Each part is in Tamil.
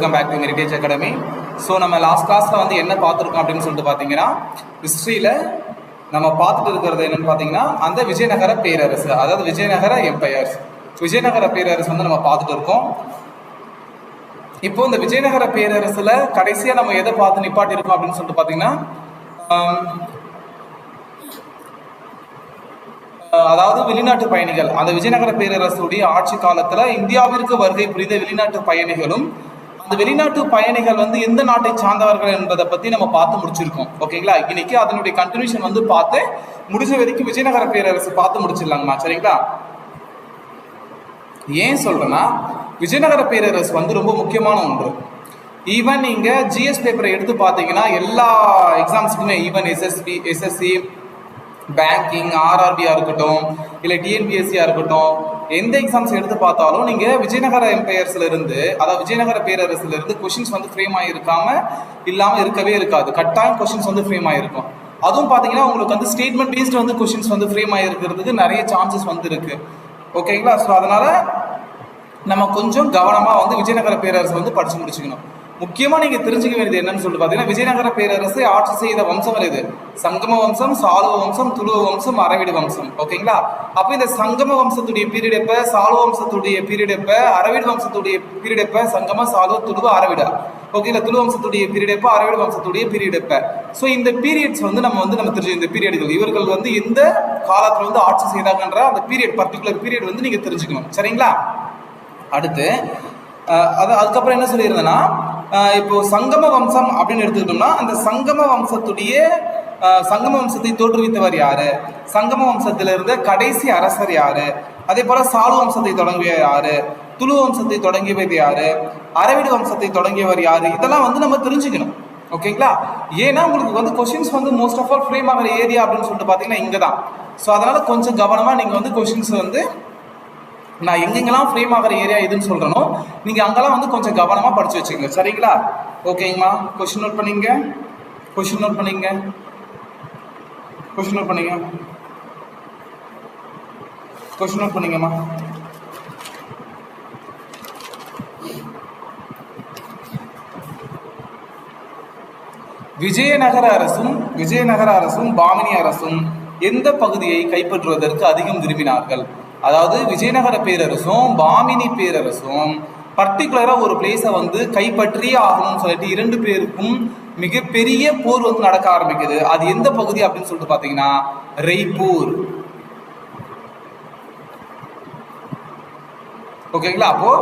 Welcome back to Meritage academy. So நம்ம லாஸ்ட் கிளாஸில் வந்து என்ன பார்த்துருக்கோம் அப்படின்னு சொல்லிட்டு பார்த்தீங்கன்னா, ஹிஸ்ட்ரியில் நம்ம பார்த்துட்டு இருக்கிறது என்னென்னு பார்த்தீங்கன்னா, அந்த விஜயநகர பேரரசு, அதாவது விஜயநகர எம்பையர்ஸ், விஜயநகர பேரரசு வந்து நம்ம பார்த்துட்டு இருக்கோம். இப்போ இந்த விஜயநகர பேரரசில் கடைசியாக நம்ம எதை பார்த்து நிப்பாட்டி இருக்கோம் அப்படின்னு சொல்லிட்டு பார்த்தீங்கன்னா, அதாவது வெளிநாட்டு பயணிகள், அந்த விஜயநகர பேரரசுடைய ஆட்சி காலத்துல இந்தியாவிற்கு வருகை புரிந்த வெளிநாட்டு பயணிகளும், அந்த வெளிநாட்டு பயணிகள் வந்து எந்த நாட்டை சார்ந்தவர்கள் என்பதை பத்தி நம்ம பார்த்து முடிச்சிருக்கோம். ஓகேங்களா? இன்னைக்கு அதனுடைய கண்டினியூஷன் வந்து பார்த்து முடிஞ்ச வரைக்கும் விஜயநகர பேரரசு பார்த்து முடிச்சிடலாங்கண்ணா. சரிங்களா? ஏன் சொல்றேன்னா, விஜயநகர பேரரசு வந்து ரொம்ப முக்கியமான ஒன்று. ஈவன் நீங்க ஜிஎஸ் பேப்பரை எடுத்து பார்த்தீங்கன்னா எல்லா எக்ஸாம்ஸுக்குமே, ஈவன் எஸ்எஸ்சி, பேங்கிங், ஆர்ஆர்பியா இருக்கட்டும், இல்லை டிஎன்பிஎஸ்சியா இருக்கட்டும், எந்த எக்ஸாம்ஸ் எடுத்து பார்த்தாலும் நீங்க விஜயநகர எம்பையர்ஸ்ல இருந்து, அதாவது விஜயநகர பேரரசுல இருந்து கொஸ்டின்ஸ் வந்து ஃப்ரேம் இல்லாம இருக்கவே இருக்காது. கட்டாயம் கொஸ்டின்ஸ் வந்து ஃப்ரேம் ஆயிருக்கும். அதுவும் பாத்தீங்கன்னா உங்களுக்கு வந்து ஸ்டேட்மெண்ட் பேஸ்ட் வந்து கொஸ்டின்ஸ் வந்து ஃப்ரேம் ஆயிருக்கிறதுக்கு நிறைய சான்சஸ் வந்து இருக்கு. ஓகேங்களா? ஸோ அதனால நம்ம கொஞ்சம் கவனமா வந்து விஜயநகர பேரரசு வந்து படிச்சு முடிச்சுக்கணும். முக்கியமா நீங்க தெரிஞ்சுக்க வேண்டியது என்னன்னு சொல்லிட்டு பாத்தீங்கன்னா, விஜயநகர பேரரசை ஆட்சி செய்த வம்சங்கள் இது சங்கம வம்சம், சாளுவ வம்சம், துளுவ வம்சம், அரவிடு வம்சம். ஓகேங்களா? அப்ப இந்த சங்கம வம்சத்துடைய பீரியட் எப்ப, சாளுவ வம்சத்துடைய பீரியட் எப்ப, அரவிடு வம்சத்துடைய பீரியட் எப்ப, சங்கம, சாளுவ, துளுவ, அரவிடா. ஓகேங்களா? துளு வம்சத்துடைய பீரியட் எப்ப, அரவிடு வம்சத்துடைய பீரியட் எப்ப. ஸோ இந்த பீரியட்ஸ் வந்து நம்ம தெரிஞ்சு, இந்த பீரியடுகள் இவர்கள் வந்து எந்த காலத்துல வந்து ஆட்சி செய்தாங்கன்ற அந்த பீரியட், பர்டிகுலர் பீரியட் வந்து நீங்க தெரிஞ்சுக்கணும். சரிங்களா? அடுத்து அதுக்கப்புறம் என்ன சொல்லியிருந்தேன்னா, இப்போ சங்கம வம்சம் அப்படின்னு எடுத்துக்கிட்டோம்னா, அந்த சங்கம வம்சத்தை தோற்றுவித்தவர் யாரு, சங்கம வம்சத்தில இருந்த கடைசி அரசர் யாரு, அதே போல சாலு வம்சத்தை தொடங்கிய யாரு, துளு வம்சத்தை தொடங்கியவர் யாரு, அரவிடு வம்சத்தை தொடங்கியவர் யாரு, இதெல்லாம் வந்து நம்ம தெரிஞ்சுக்கணும். ஓகேங்களா? ஏன்னா உங்களுக்கு வந்து கொஸ்டின்ஸ் வந்து மோஸ்ட் ஆஃப் ஆல் ஃப்ரேம் ஆகிற ஏரியா அப்படின்னு சொல்லிட்டு பார்த்தீங்கன்னா இங்கே தான். ஸோ அதனால கொஞ்சம் கவனமாக நீங்கள் வந்து கொஸ்டின்ஸ் வந்து நான் எங்கெங்கெல்லாம் ஃப்ரேம் ஆகிற ஏரியா எதுன்னு சொல்றேனோ நீங்க அங்கெல்லாம் வந்து கொஞ்சம் கவனமா படிச்சு வச்சுக்கோங்க. சரிங்களா? ஓகேங்கம்மா. கொஸ்டின் நோட் பண்ணீங்க, கொஸ்டின் நோட் பண்ணீங்க, கொஸ்டின் நோட் பண்ணீங்க, கொஸ்டின் நோட் பண்ணீங்கம்மா. விஜயநகர அரசும் பாமினி அரசும் எந்த பகுதியை கைப்பற்றுவதற்கு அதிகம் விரும்பினார்கள்? அதாவது விஜயநகர பேரரசும் பாமினி பேரரசும் பர்டிகுலரா ஒரு பிளேஸை வந்து கைப்பற்றியே ஆகணும்னு சொல்லிட்டு இரண்டு பேருக்கும் மிகப்பெரிய போர் வந்து நடக்க ஆரம்பிக்குது. அது எந்த பகுதி அப்படின்னு சொல்லிட்டு பாத்தீங்கன்னா ரெய்ப்பூர். ஓகேங்களா? அப்போ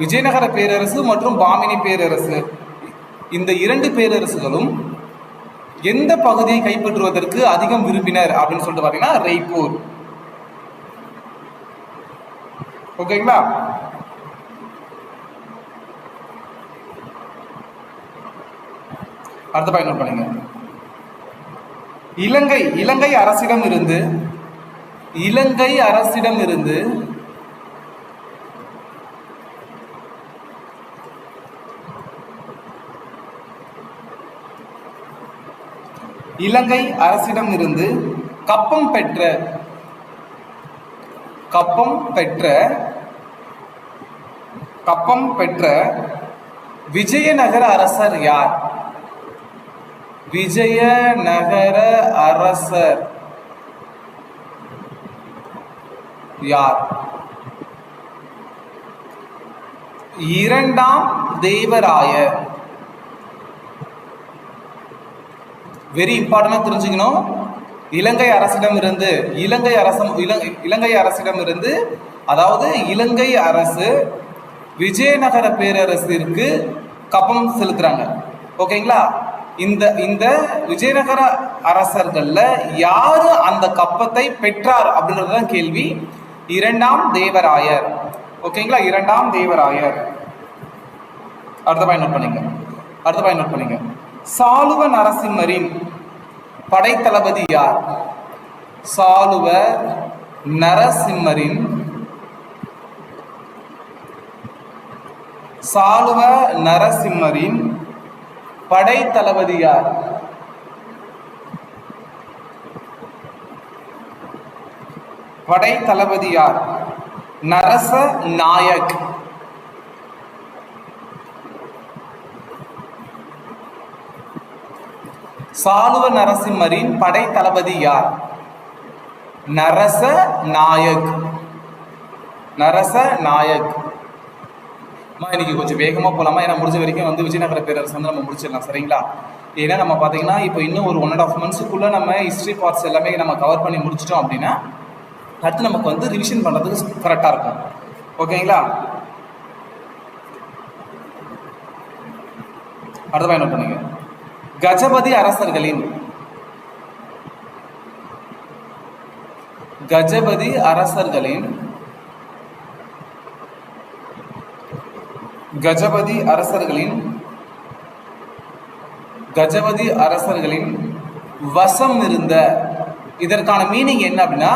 விஜயநகர பேரரசு மற்றும் பாமினி பேரரசு, இந்த இரண்டு பேரரசுகளும் எந்த பகுதியை கைப்பற்றுவதற்கு அதிகம் விரும்பினர் அப்படின்னு சொல்லிட்டு பாத்தீங்கன்னா ரெய்ப்பூர். ஓகேங்களா? அடுத்த பாயிண்ட் நோட் பண்ணுங்க. இலங்கை அரசிடம் இருந்து கப்பம் பெற்ற விஜயநகர அரசர் யார்? விஜயநகர அரசர் யார்? இரண்டாம் தேவராயர். வெரி இம்பார்ட்டன்டா தெரிஞ்சுக்கணும். இலங்கை அரசிடம் இருந்து அதாவது இலங்கை அரசு விஜயநகர பேரரசிற்கு கப்பம் செலுத்துறாங்க. ஓகேங்களா? இந்த விஜயநகர அரசர்கள்ல யாரு அந்த கப்பத்தை பெற்றார் அப்படின்றதுதான் கேள்வி. இரண்டாம் தேவராயர். ஓகேங்களா? இரண்டாம் தேவராயர். அடுத்த பாயிண்ட் நோட் பண்ணீங்க. சாளுவ நரசிம்மரின் படைத்தளபதி யார்? சாளுவ நரசிம்மரின் படைத்தளபதி யார்? நரச நாயக். சாளுவ நரசிம்மரின் படை தளபதி யார்? நரச நாயக். நரச நாயக். இன்னைக்கு கொஞ்சம் வேகமா போலாமா? ஏன்னா முடிஞ்ச வரைக்கும் வந்து விஜயநகர பேரரசு வந்து நம்ம முடிச்சிடலாம், சரிங்களா? ஏன்னா நம்ம பார்த்தீங்கன்னா இப்போ இன்னும் ஒரு 1.5 months நம்ம ஹிஸ்ட்ரி பார்ட்ஸ் எல்லாமே நம்ம கவர் பண்ணி முடிச்சிட்டோம் அப்படின்னா அடுத்து நமக்கு வந்து ரிவிஷன் பண்ணுறதுக்கு கரெக்டாக இருக்கும். ஓகேங்களா? அடுத்த என்ன பண்ணுங்க. கஜபதி அரசர்களின் கஜபதி அரசர்களின் கஜபதி அரசர்களின் கஜபதி அரசர்களின் வசம் இருந்த, இதற்கான மீனிங் என்ன அப்படின்னா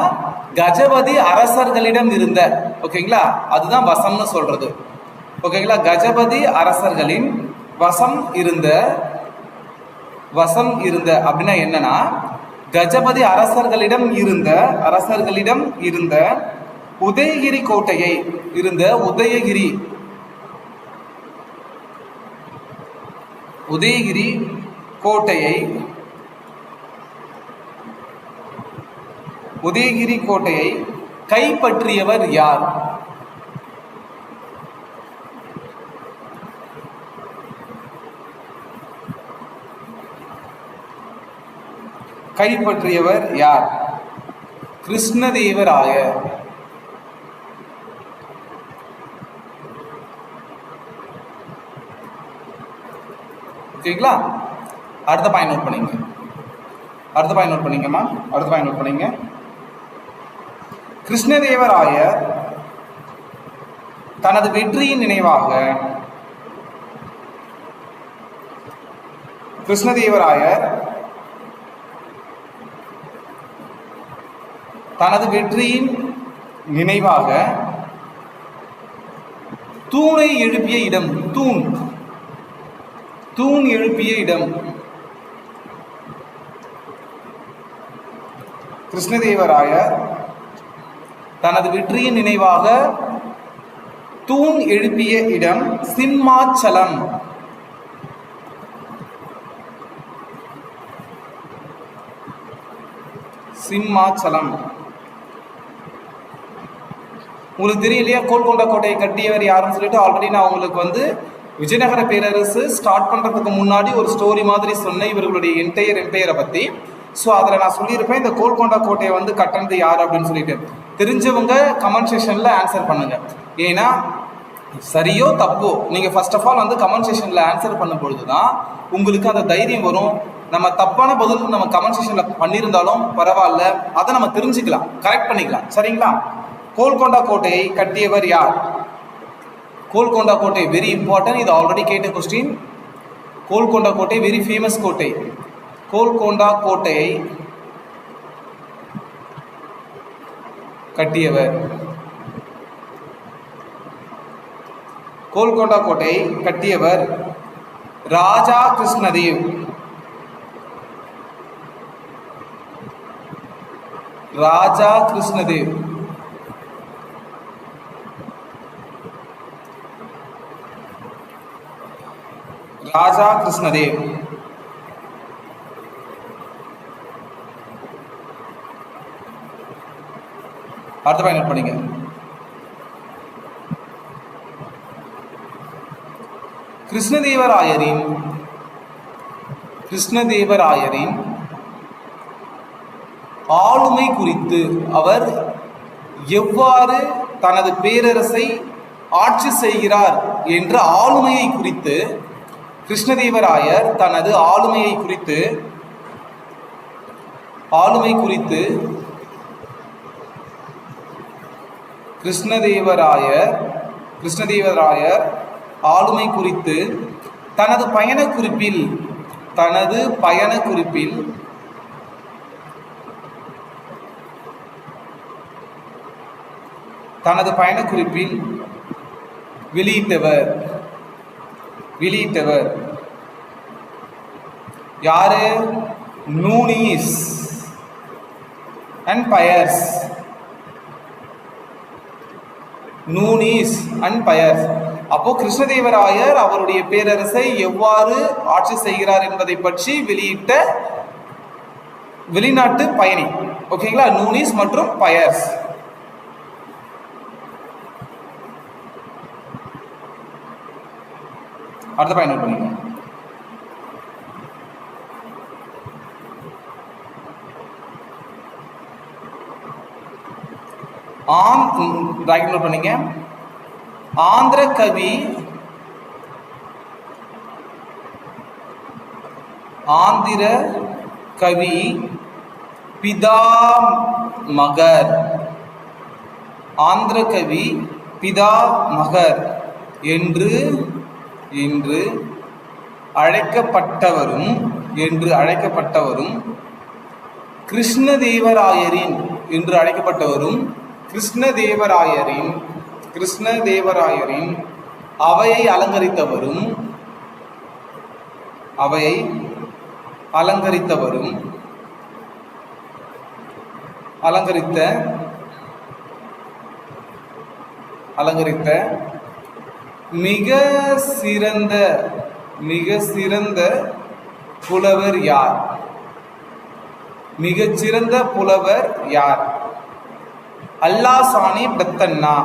கஜபதி அரசர்களிடம் இருந்த, ஓகேங்களா? அதுதான் வசம்னு சொல்றது. ஓகேங்களா? கஜபதி அரசர்களின் வசம் இருந்த, வசம் இருந்த அப்படின்னா என்னன்னா கஜபதி அரசர்களிடம் இருந்த உதயகிரி கோட்டையை உதயகிரி கோட்டையை கைப்பற்றியவர் யார்? கைப்பற்றியவர் யார்? கிருஷ்ணதேவராயர். ஓகேங்களா? அடுத்த பாயிண்ட் நோட் பண்ணிங்க. கிருஷ்ணதேவராயர் தனது வெற்றியின் நினைவாக தூணை எழுப்பிய இடம். தூண் எழுப்பிய இடம். கிருஷ்ணதேவராயர் தனது வெற்றியின் நினைவாக தூண் எழுப்பிய இடம் சிம்மாச்சலம். உங்களுக்கு தெரியும் இல்லையா கோல்கொண்டா கோட்டையை கட்டியவர் யாருன்னு சொல்லிட்டு ஆல்ரெடி நான் உங்களுக்கு வந்து விஜயநகர பேரரசு ஸ்டார்ட் பண்றதுக்கு முன்னாடி ஒரு ஸ்டோரி மாதிரி சொன்னேன் இவர்களுடைய எம்பையரை பத்தி. ஸோ அதில் நான் சொல்லியிருப்பேன் இந்த கோல்கொண்டா கோட்டையை வந்து கட்டினது யார் அப்படின்னு சொல்லிட்டு. தெரிஞ்சவங்க கமெண்ட் செக்ஷன்ல ஆன்சர் பண்ணுங்க. ஏன்னா சரியோ தப்போ நீங்க ஃபர்ஸ்ட் ஆஃப் ஆல் வந்து கமெண்ட் செக்ஷன்ல ஆன்சர் பண்ணும் பொழுதுதான் உங்களுக்கு அந்த தைரியம் வரும். நம்ம தப்பான பதில் நம்ம கமெண்ட் செக்ஷன்ல பண்ணியிருந்தாலும் பரவாயில்ல, அதை நம்ம தெரிஞ்சுக்கலாம், கரெக்ட் பண்ணிக்கலாம், சரிங்களா? கோல்கொண்டா கோட்டையை கட்டியவர் யார்? கோல்கொண்டா கோட்டை வெரி இம்பார்ட்டன்ட். இது ஆல்ரெடி கேட்ட கொஸ்டின். கோல்கொண்டா கோட்டை வெரி ஃபேமஸ் கோட்டை. கோல்கொண்டா கோட்டையை கட்டியவர் ராஜா கிருஷ்ணதேவ். ராஜா கிருஷ்ணதேவ். அடுத்த பாயிண்ட் படிங்க. கிருஷ்ணதேவராயரின் ஆளுமை குறித்து, அவர் எவ்வாறு தனது பேரரசை ஆட்சி செய்கிறார் என்ற ஆளுமையை குறித்து கிருஷ்ணதேவராயர் தனது ஆளுமை குறித்து தனது பயணக்குறிப்பில் வெளியிட்டவர் யாரு? நூனிஸ் அண்ட் பயர்ஸ். அப்போ கிருஷ்ணதேவராயர் அவருடைய பேரரசை எவ்வாறு ஆட்சி செய்கிறார் என்பதை பற்றி வெளியிட்ட வெளிநாட்டு பயணி. ஓகேங்களா, நூனிஸ் மற்றும் பயர்ஸ். அடுத்த பாயிண்ட் நோட் பண்ணிக்கோங்க. நோட் பண்ணீங்க. ஆந்திர கவி பிதாமகர், ஆந்திர கவி பிதாமகர் என்று அழைக்கப்பட்டவரும் கிருஷ்ணதேவராயரின் அவையை அலங்கரித்த மிக சிறந்த புலவர் யார்? மிகச்சிறந்த புலவர் யார்? அல்லாசானி பெத்தண்ணா.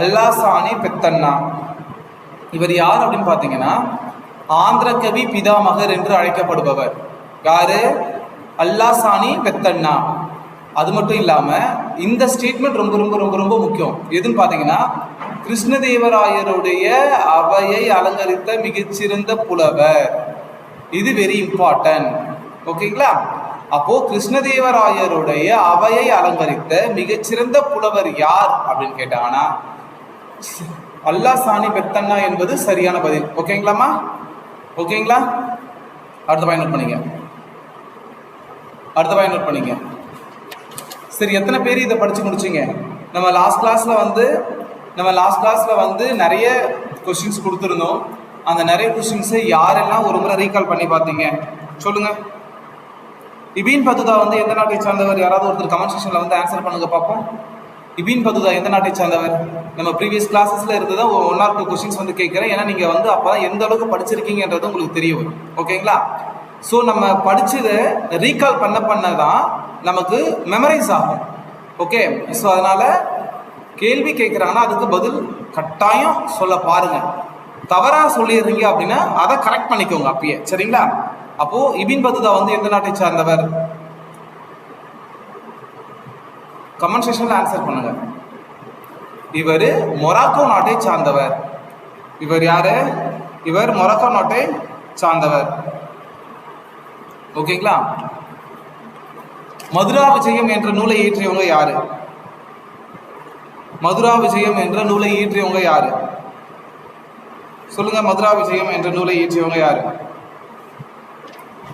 அல்லாசானி பெத்தண்ணா இவர் யார் அப்படின்னு பார்த்தீங்கன்னா ஆந்திர கவி பிதாமகர் என்று அழைக்கப்படுபவர். யாரு? அல்லாசானி பெத்தண்ணா. அது மட்டும் இல்லாம இந்த ஸ்டேட்மெண்ட் ரொம்ப ரொம்ப ரொம்ப ரொம்ப முக்கியம். எதுன்னு பார்த்தீங்கன்னா கிருஷ்ணதேவராயருடைய அவையை அலங்கரித்த மிகச்சிறந்த புலவர். இது வெரி இம்பார்ட்டன்ட். ஓகேங்களா? அப்போ கிருஷ்ணதேவராயருடைய அவையை அலங்கரித்த மிகச்சிறந்த புலவர் யார் அப்படின்னு கேட்டாங்கன்னா அல்லாசானி பெத்தண்ணா என்பது சரியான பதில். ஓகேங்களாமா? ஓகேங்களா? அடுத்த பாயிண்ட் நோட் பண்ணீங்க. சரி, எத்தனை பேர் இதை படிச்சு முடிச்சிங்க? நம்ம லாஸ்ட் கிளாஸ்ல வந்து நிறைய கொஸ்டின்ஸ் கொடுத்துருந்தோம். அந்த நிறைய கொஸ்டின்ஸை யாரெல்லாம் ஒரு முறை ரீகால் பண்ணி பார்த்தீங்க சொல்லுங்க. இபின் பத்துதா வந்து எந்த நாட்டை சார்ந்தவர்? யாராவது ஒருத்தர் கமெண்ட் செக்ஷன்ல வந்து ஆன்சர் பண்ணுங்க பார்ப்போம். இபின் பத்துதா எந்த நாட்டை சார்ந்தவர்? நம்ம ப்ரீவியஸ் கிளாஸஸ்ல இருந்ததா 1 or 2 கொஸ்டின்ஸ் வந்து கேட்குறேன். ஏன்னா நீங்க வந்து அப்பதான் எந்த அளவுக்கு படிச்சிருக்கீங்கன்றது உங்களுக்கு தெரிய வரும். ஓகேங்களா? ஸோ நம்ம படிச்சதை ரீகால் பண்ணதான் நமக்கு மெமரைஸ் ஆகும். ஓகே, ஸோ அதனால கேள்வி கேட்குறாங்கன்னா அதுக்கு பதில் கட்டாயம் சொல்ல பாருங்க. தவறா சொல்லிடுறீங்க அப்படின்னா அதை கரெக்ட் பண்ணிக்கோங்க அப்பயே. சரிங்களா? அப்போ இபின் பத்துதா வந்து எந்த நாட்டை சார்ந்தவர்? கமெண்ட் செக்ஷன்ல ஆன்சர் பண்ணுங்க. இவர் மொராக்கோ நாட்டை சார்ந்தவர். இவர் யாரு? இவர் மொராக்கோ நாட்டை சார்ந்தவர். ஓகேங்களா? மதுரா விஜயம் என்ற நூலை இயற்றியவங்க யாரு? மதுரா விஜயம் என்ற நூலை இயற்றியவங்க யாரு? சொல்லுங்க. மதுரா விஜயம் என்ற நூலை இயற்றியவங்க யாரு?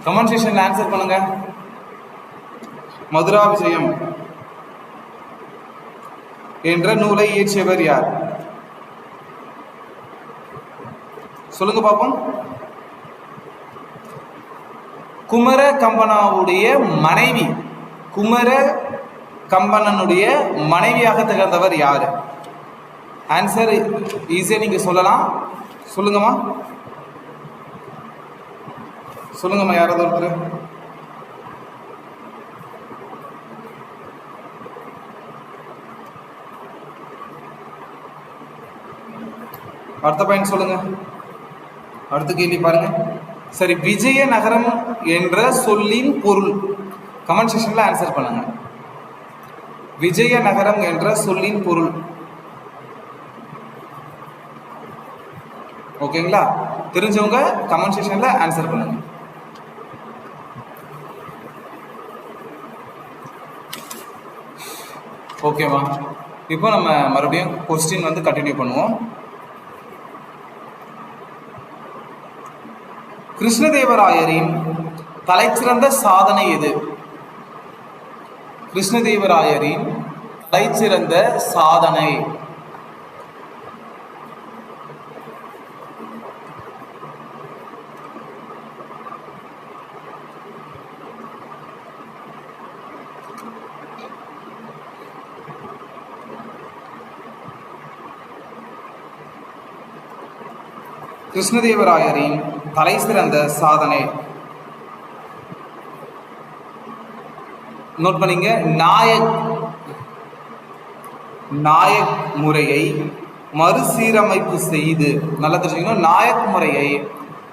கமெண்ட் செக்ஷன்ல ஆன்சர் பண்ணுங்க. மதுரா விஜயம் என்ற நூலை இயற்றியவர் யார்? சொல்லுங்க பாப்போம். குமர கம்பனாவுடைய மனைவி, குமர கம்பனனுடைய மனைவியாக திகழ்ந்தவர் யாரு? ஆன்சர் ஈஸியா நீங்க சொல்லலாம். சொல்லுங்கம்மா, சொல்லுங்கம்மா. யாராவது ஒருத்தர் அடுத்த பாயிண்ட் சொல்லுங்க. அடுத்த கேள்வி பாருங்க. சரி, விஜயநகரம் என்ற சொல்லின் பொருள் கமெண்ட் செக்ஷன்ல ஆன்சர் பண்ணுங்க. விஜயநகரம் என்ற சொல்லின் பொருள். ஓகேங்களா? தெரிஞ்சவங்க கமெண்ட் செக்ஷன்ல ஆன்சர் பண்ணுங்க. ஓகேவா? இப்போ நம்ம மறுபடியும் கொஸ்டின் வந்து கண்டினியூ பண்ணுவோம். கிருஷ்ணதேவராயரின் தலைச்சிறந்த சாதனை எது? கிருஷ்ணதேவராயரின் தலைச்சிறந்த சாதனை. கிருஷ்ணதேவராயரின் தலை சிறந்த சாதனை நோட் பண்ணீங்க. நாயக் முறையை மறுசீரமைப்பு செய்து, நல்லா தெரிஞ்சுக்கணும், நாயக் முறையை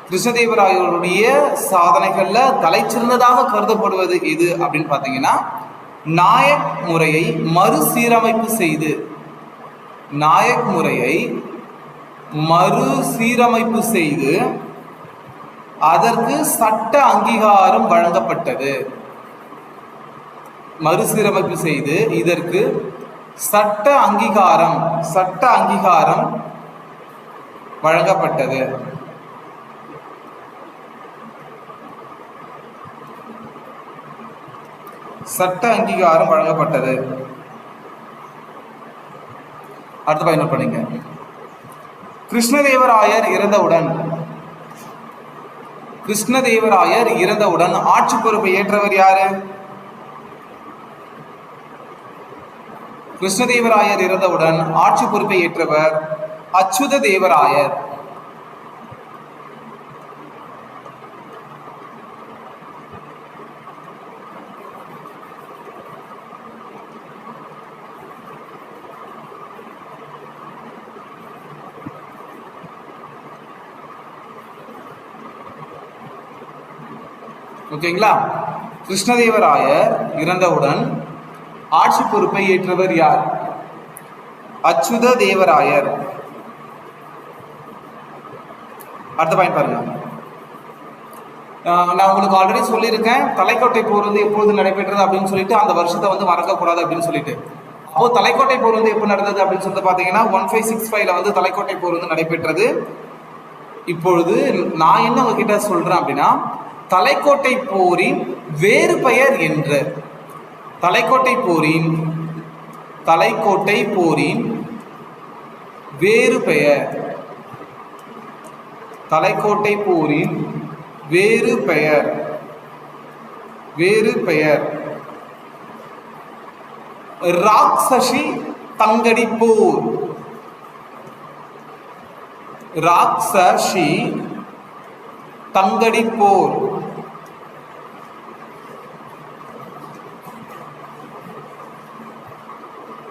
கிருஷ்ணதேவராயருடைய சாதனைகள்ல தலைச்சிறந்ததாக கருதப்படுவது எது அப்படின்னு பார்த்தீங்கன்னா, நாயக் முறையை மறுசீரமைப்பு செய்து, நாயக் முறையை மறுசீரமைப்பு செய்து அதற்கு சட்ட அங்கீகாரம் வழங்கப்பட்டது. மறுசீரமைப்பு செய்து இதற்கு சட்ட அங்கீகாரம் வழங்கப்பட்டது. சட்ட அங்கீகாரம் வழங்கப்பட்டது. அடுத்த பயணம் பண்ணீங்க. கிருஷ்ணதேவராயர் இறந்தவுடன் ஆட்சி பொறுப்பை ஏற்றவர் யாரு? கிருஷ்ணதேவராயர் இறந்தவுடன் ஆட்சி பொறுப்பை ஏற்றவர் அச்சுத தேவராயர். ஓகேங்களா? கிருஷ்ணதேவராயர் இறந்தவுடன் ஆட்சி பொறுப்பை ஏற்றவர் யார்? அச்சுத தேவராயர். அடுத்த பாயிண்ட் பாருங்க. நான் உங்களுக்கு ஆல்ரெடி சொல்லியிருக்கேன், தலைக்கோட்டை போர் வந்து எப்பொழுது நடைபெற்றது அப்படின்னு சொல்லிட்டு, அந்த வருஷத்தை வந்து மறக்கக்கூடாது அப்படின்னு சொல்லிட்டு. அப்போ தலைக்கோட்டை போர் வந்து எப்போ நடந்தது அப்படின்னு சொல்லிட்டு பார்த்தீங்கன்னா 1565 வந்து தலைக்கோட்டை போர் வந்து நடைபெற்றது. இப்பொழுது நான் என்ன உங்ககிட்ட சொல்றேன் அப்படின்னா, தலைக்கோட்டை போரின் வேறு பெயர் என்று, தலைக்கோட்டை போரின் வேறு பெயர், தலைக்கோட்டை போரின் வேறு பெயர் ராக்ஷசி தங்கடி போர். ராக்ஷசி தங்கடி போர்.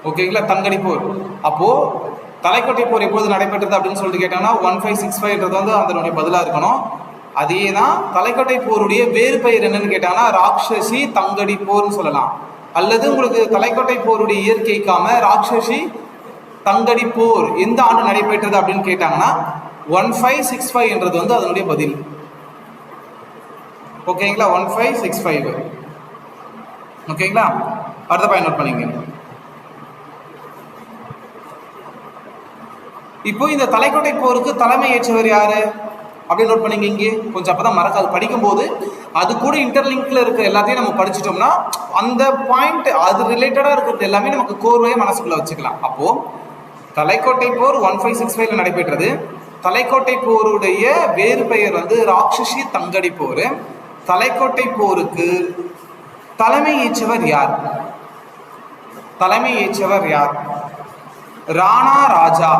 ஓகேங்களா? தங்கடி போர். அப்போ தலைக்கோட்டை போர் எப்போது நடைபெற்றது அப்படின்னு சொல்லிட்டு கேட்டாங்கன்னா 1565 வந்து அதனுடைய பதிலா இருக்கணும். அதே தான் தலைக்கோட்டை போருடைய வேறு பெயர் என்னன்னு கேட்டாங்கன்னா ராக்ஷசி தங்கடி போர்னு சொல்லலாம். அல்லது உங்களுக்கு தலைக்கோட்டை போருடைய இயற்கைக்காம ராக்ஷசி தங்கடி போர் எந்த ஆண்டு நடைபெற்றது அப்படின்னு கேட்டாங்கன்னா 1565 என்றது வந்து அதனுடைய பதில். ஓகேங்களா? 1565. ஓகேங்களா? அடுத்த பாயிண்ட் நோட் பண்ணிங்க. இப்போ இந்த தலைக்கோட்டை போருக்கு தலைமை ஏற்றவர் யாரு அப்படின்னு நோட் பண்ணிங்க. இங்கே கொஞ்சம் அப்பதான் மறக்காது, படிக்கும்போது அது கூட இன்டர்லிங்க்ல இருக்க எல்லாத்தையும் நம்ம படிச்சிட்டோம்னா அந்த பாயிண்ட் அது ரிலேட்டடா இருக்கிறது எல்லாமே நமக்கு கோர்வையை மனசுக்குள்ள வச்சுக்கலாம். அப்போ தலைக்கோட்டை போர் 1565 நடைபெற்றது. தலைக்கோட்டை போருடைய வேறு பெயர் வந்து ராக்ஷசி தங்கடி போர். தலைக்கோட்டை போருக்கு தலைமை ஏற்றவர் யார்? ராணா ராஜா.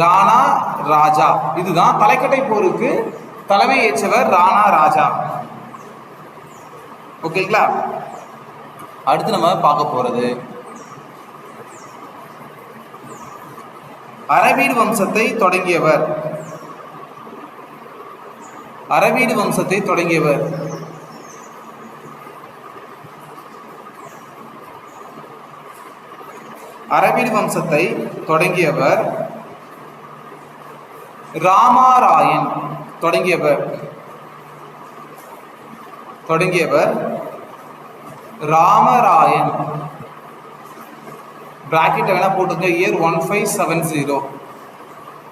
ராணா ராஜா இதுதான் தலைக்கோட்டை போருக்கு தலைமை ஏற்றவர் ராணா ராஜா. ஓகேங்களா? அடுத்து நம்ம பார்க்க போறது அரவீடு வம்சத்தை தொடங்கியவர். அரவீடு வம்சத்தை தொடங்கியவர் அரவீடு வம்சத்தை தொடங்கியவர் ராமராயன். தொடங்கியவர் ராமராயன். பிராக்கெட் வேணா போட்டுங்க. இயர் 1570.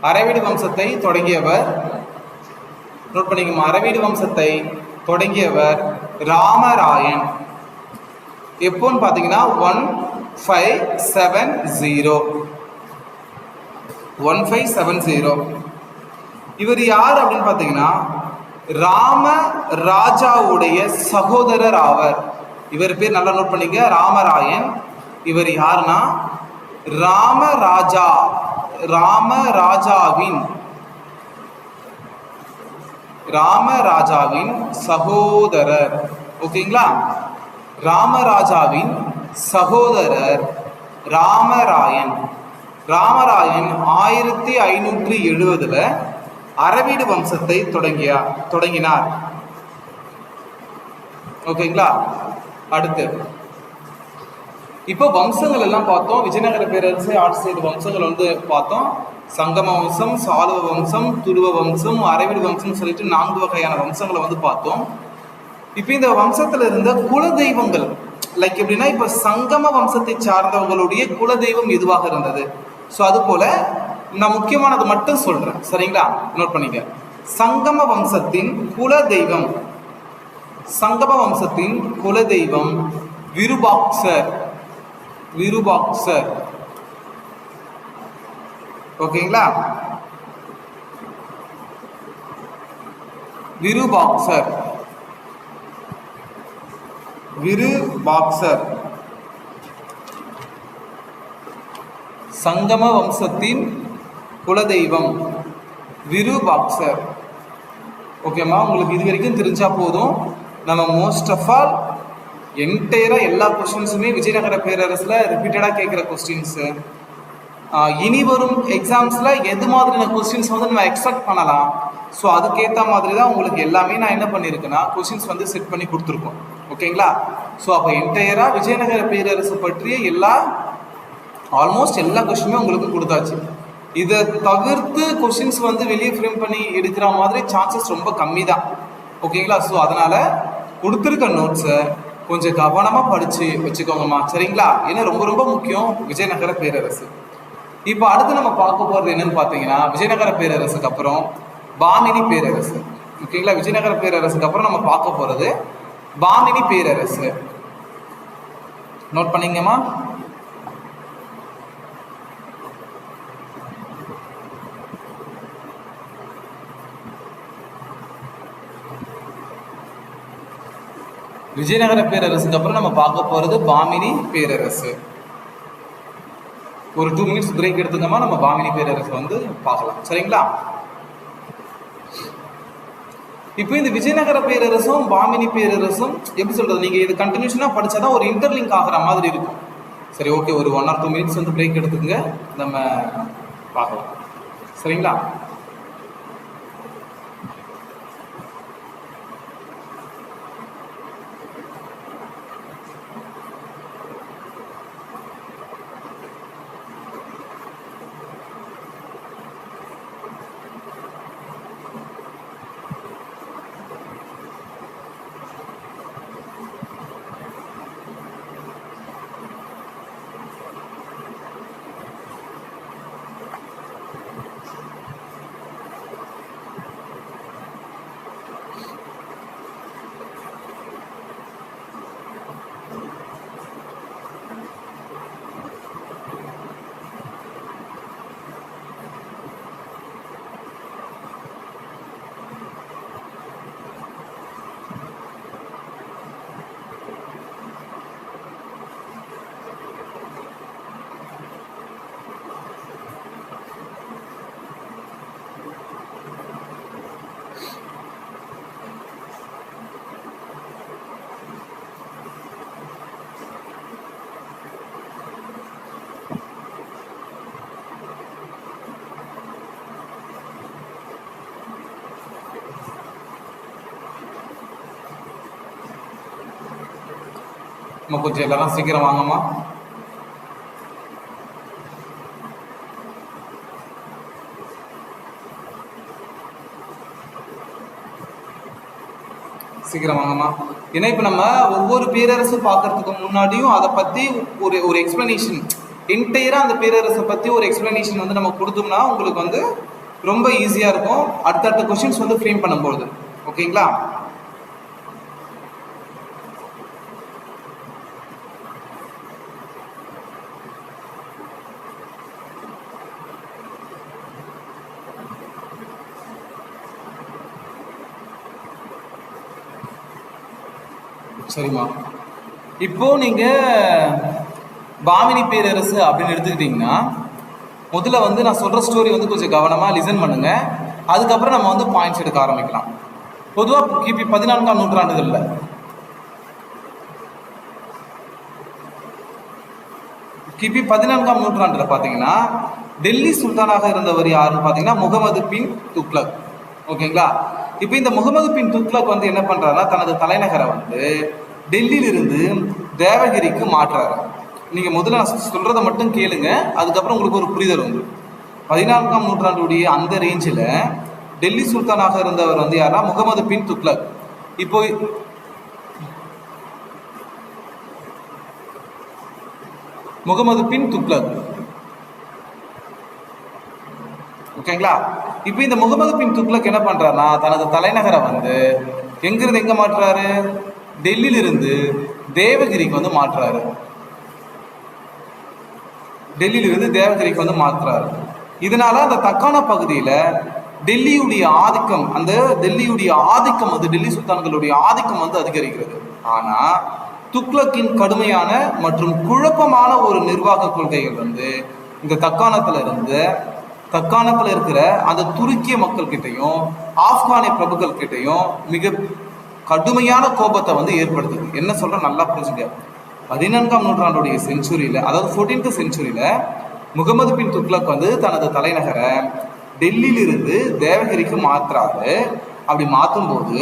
அரவீடு வம்சத்தை தொடங்கியவர் நோட் பண்ணிக்கோங்க. அரவீடு வம்சத்தை தொடங்கியவர் ராமராயன். எப்போன்னு பார்த்தீங்கன்னா 1570. இவர் யார் அப்படின்னு பார்த்தீங்கன்னா ராம ராஜாவுடைய சகோதரர் ஆவர். இவர் பேர் நல்லா நோட் பண்ணிக்க, ராமராயன். இவர் யாருன்னா ராமராஜாவின் சகோதரர். ஓகேங்களா? ராமராஜாவின் சகோதரர் ராமராயன். 1570 அரவீடு வம்சத்தை தொடங்கினார். ஓகேங்களா? அடுத்து இப்போ வம்சங்கள் எல்லாம் பார்த்தோம். விஜயநகர பேரரசை ஆட்சி செய்த வம்சங்கள் வந்து பார்த்தோம். சங்கம வம்சம், சாளுவ வம்சம், துருவ வம்சம், அரவிடு வம்சம் சொல்லிட்டு 4 வகையான வம்சங்களை வந்து பார்த்தோம். இப்போ இந்த வம்சத்துல இருந்த குல தெய்வங்கள் லைக் எப்படின்னா, இப்ப சங்கம வம்சத்தை சார்ந்தவங்களுடைய குல தெய்வம் எதுவாக இருந்தது. ஸோ அது போல நான் முக்கியமானது மட்டும் சொல்றேன், சரிங்களா? நோட் பண்ணிக்க. சங்கம வம்சத்தின் குல தெய்வம் விருபாக்சர். ஓகேங்களா? விருபாக்சர். சங்கம வம்சத்தின் குலதெய்வம் விருபாக்சர். ஓகேம்மா, உங்களுக்கு இது வரைக்கும் தெரிஞ்சா போதும். நம்ம மோஸ்ட் ஆஃப் ஆல் என்டையரா எல்லா கொஸ்டின்ஸுமே விஜயநகர பேரரசுல ரிப்பீட்டடா கேட்குற கொஸ்டின்ஸ். இனி வரும் எக்ஸாம்ஸ்ல எது மாதிரியான கொஸ்டின்ஸ் வந்து நம்ம எக்ஸ்பெக்ட் பண்ணலாம். ஸோ அதுக்கேற்ற மாதிரி தான் உங்களுக்கு எல்லாமே நான் என்ன பண்ணியிருக்கேன்னா கொஸ்டின்ஸ் வந்து செட் பண்ணி கொடுத்துருக்கோம். ஓகேங்களா? ஸோ அப்போ என்டையரா விஜயநகர பேரரசு பற்றிய ஆல்மோஸ்ட் எல்லா கொஸ்டினுமே உங்களுக்கு கொடுத்தாச்சு. இதை தவிர்த்து கொஸ்டின்ஸ் வந்து வெளியே ஃப்ரேம் பண்ணி எடுக்கிற மாதிரி சான்சஸ் ரொம்ப கம்மி தான். ஓகேங்களா? ஸோ அதனால கொடுத்துருக்க நோட்ஸை கொஞ்சம் கவனமாக படித்து வச்சுக்கோங்கம்மா, சரிங்களா? ஏன்னா ரொம்ப ரொம்ப முக்கியம் விஜயநகர பேரரசு. இப்போ அடுத்து நம்ம பார்க்க போகிறது என்னன்னு பார்த்தீங்கன்னா, விஜயநகர பேரரசுக்கு அப்புறம் பாமினி பேரரசு. ஓகேங்களா? விஜயநகர பேரரசுக்கு அப்புறம் நம்ம பார்க்க போகிறது பாமினி பேரரசு. நோட் பண்ணிங்கம்மா. விஜயநகர பேரரசுக்கு அப்புறம் நம்ம பார்க்க போறது பாமினி பேரரசு. ஒரு 2 minutes பிரேக் எடுத்துக்கமா, நம்ம பாமினி பேரரசு வந்து பார்க்கலாம், சரிங்களா? இப்போ இந்த விஜயநகர பேரரசும் பாமினி பேரரசும் எப்படி சொல்றது, நீங்க இது கண்டினியூஷனா படிச்சாதான் ஒரு இன்டர்லிங்க் ஆகிற மாதிரி இருக்கும். சரி, ஓகே, ஒரு 1 or 2 minutes வந்து பிரேக் எடுத்துக்கங்க, நம்ம பார்க்கலாம், சரிங்களா? நம்ம கொஞ்சம் எல்லாரும் சீக்கிரம் வாங்கம்மா. சீக்கிரம் வாங்கம்மா. ஏன்னா இப்போ நம்ம ஒவ்வொரு பேரரசு பார்க்கறதுக்கு முன்னாடியும் அதை பற்றி ஒரு எக்ஸ்பிளனேஷன், என்டையராக அந்த பேரரசை பற்றி ஒரு எக்ஸ்பிளனேஷன் வந்து நம்ம கொடுத்தோம்னா உங்களுக்கு வந்து ரொம்ப ஈஸியாக இருக்கும் அடுத்தடுத்த கொஸ்டின்ஸ் வந்து ஃப்ரேம் பண்ணும்போது. ஓகேங்களா? சரிம்மா. இப்போ நீங்க பாமினி பேரரசு அப்படின்னு எடுத்துக்கிட்டீங்கன்னா, முதல்ல வந்து நான் சொல்ற ஸ்டோரி வந்து கொஞ்சம் கவனமா லிசன் பண்ணுங்க. அதுக்கப்புறம் நம்ம வந்து பாயிண்ட்ஸ் எடுக்க ஆரம்பிக்கலாம். பொதுவாக கிபி 14ஆம் நூற்றாண்டுகள்ல கிபி 14ஆம் நூற்றாண்டுல பாத்தீங்கன்னா டெல்லி சுல்தானாக இருந்தவர் யாருன்னு பாத்தீங்கன்னா முகமது பின் துக்ளக். ஓகேங்களா? இப்போ இந்த முகமது பின் துக்ளக் வந்து என்ன பண்றாருன்னா தனது தலைநகரை வந்து டெல்லியிலிருந்து தேவகிரிக்கு மாற்றுறாரு. நீங்க முதல்ல நான் சொல்றதை மட்டும் கேளுங்க, அதுக்கப்புறம் உங்களுக்கு ஒரு புரிதல் வந்து 14ஆம் நூற்றாண்டுடைய அந்த ரேஞ்சில் டெல்லி சுல்தானாக இருந்தவர் வந்து யாரா முகமது பின் துக்ளக். இப்போ முகமது பின் துக்ளக், ஓகேங்களா? இப்போ இந்த முகமது பின் துக்ளக் என்ன பண்றாருன்னா தனது தலைநகரை வந்து எங்கிருந்து எங்க மாற்றுறாரு, டெல்லியிலிருந்து தேவகிரிக்கு வந்து மாற்றுறாரு. டெல்லியிலிருந்து தேவகிரிக்கு வந்து மாற்றுறாரு. இதனால அந்த தக்கான பகுதியில டெல்லியுடைய ஆதிக்கம், அந்த டெல்லியுடைய ஆதிக்கம் வந்து டெல்லி சுல்தான்களுடைய ஆதிக்கம் வந்து அதிகரிக்கிறது. ஆனா துக்ளக்கின் கடுமையான மற்றும் குழப்பமான ஒரு நிர்வாக கொள்கைகள் வந்து இந்த தக்காணத்துல இருக்கிற அந்த துருக்கிய மக்கள் கிட்டையும் ஆப்கானிய பிரபுக்கள் கிட்டையும் மிக கடுமையான கோபத்தை வந்து ஏற்படுத்துது. என்ன சொல்ற நல்லா புரிஞ்சுக்க. 14ஆம் நூற்றாண்டுடைய செஞ்சுரியில, அதாவது 14th செஞ்சுரியில முகமது பின் துக்ளக் வந்து தனது தலைநகரை டெல்லியிலிருந்து தேவகிரிக்கு மாத்துறாரு. அப்படி மாற்றும் போது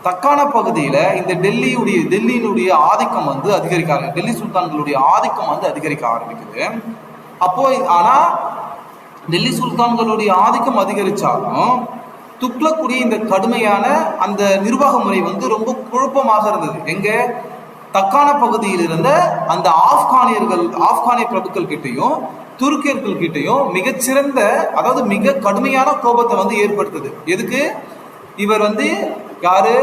தக்கான பகுதியில இந்த டெல்லியினுடைய ஆதிக்கம் வந்து அதிகரிக்க, டெல்லி சுல்தான்களுடைய ஆதிக்கம் வந்து அதிகரிக்க ஆரம்பிக்குது. அப்போ ஆனா டெல்லி சுல்தான்களுடைய ஆதிக்கம் அதிகரிச்சாலும் துக்ளக்குடைய இந்த கடுமையான அந்த நிர்வாக முறை வந்து ரொம்ப குழப்பமாக இருந்தது. எங்க தக்கான பகுதியில் இருந்த அந்த ஆப்கானிய பிரபுக்கள் கிட்டையும் துருக்கியர்கள் கிட்டையும் மிகச்சிறந்த, அதாவது மிக கடுமையான கோபத்தை வந்து ஏற்படுத்துது. எதுக்கு? இவர் வந்து யாரு,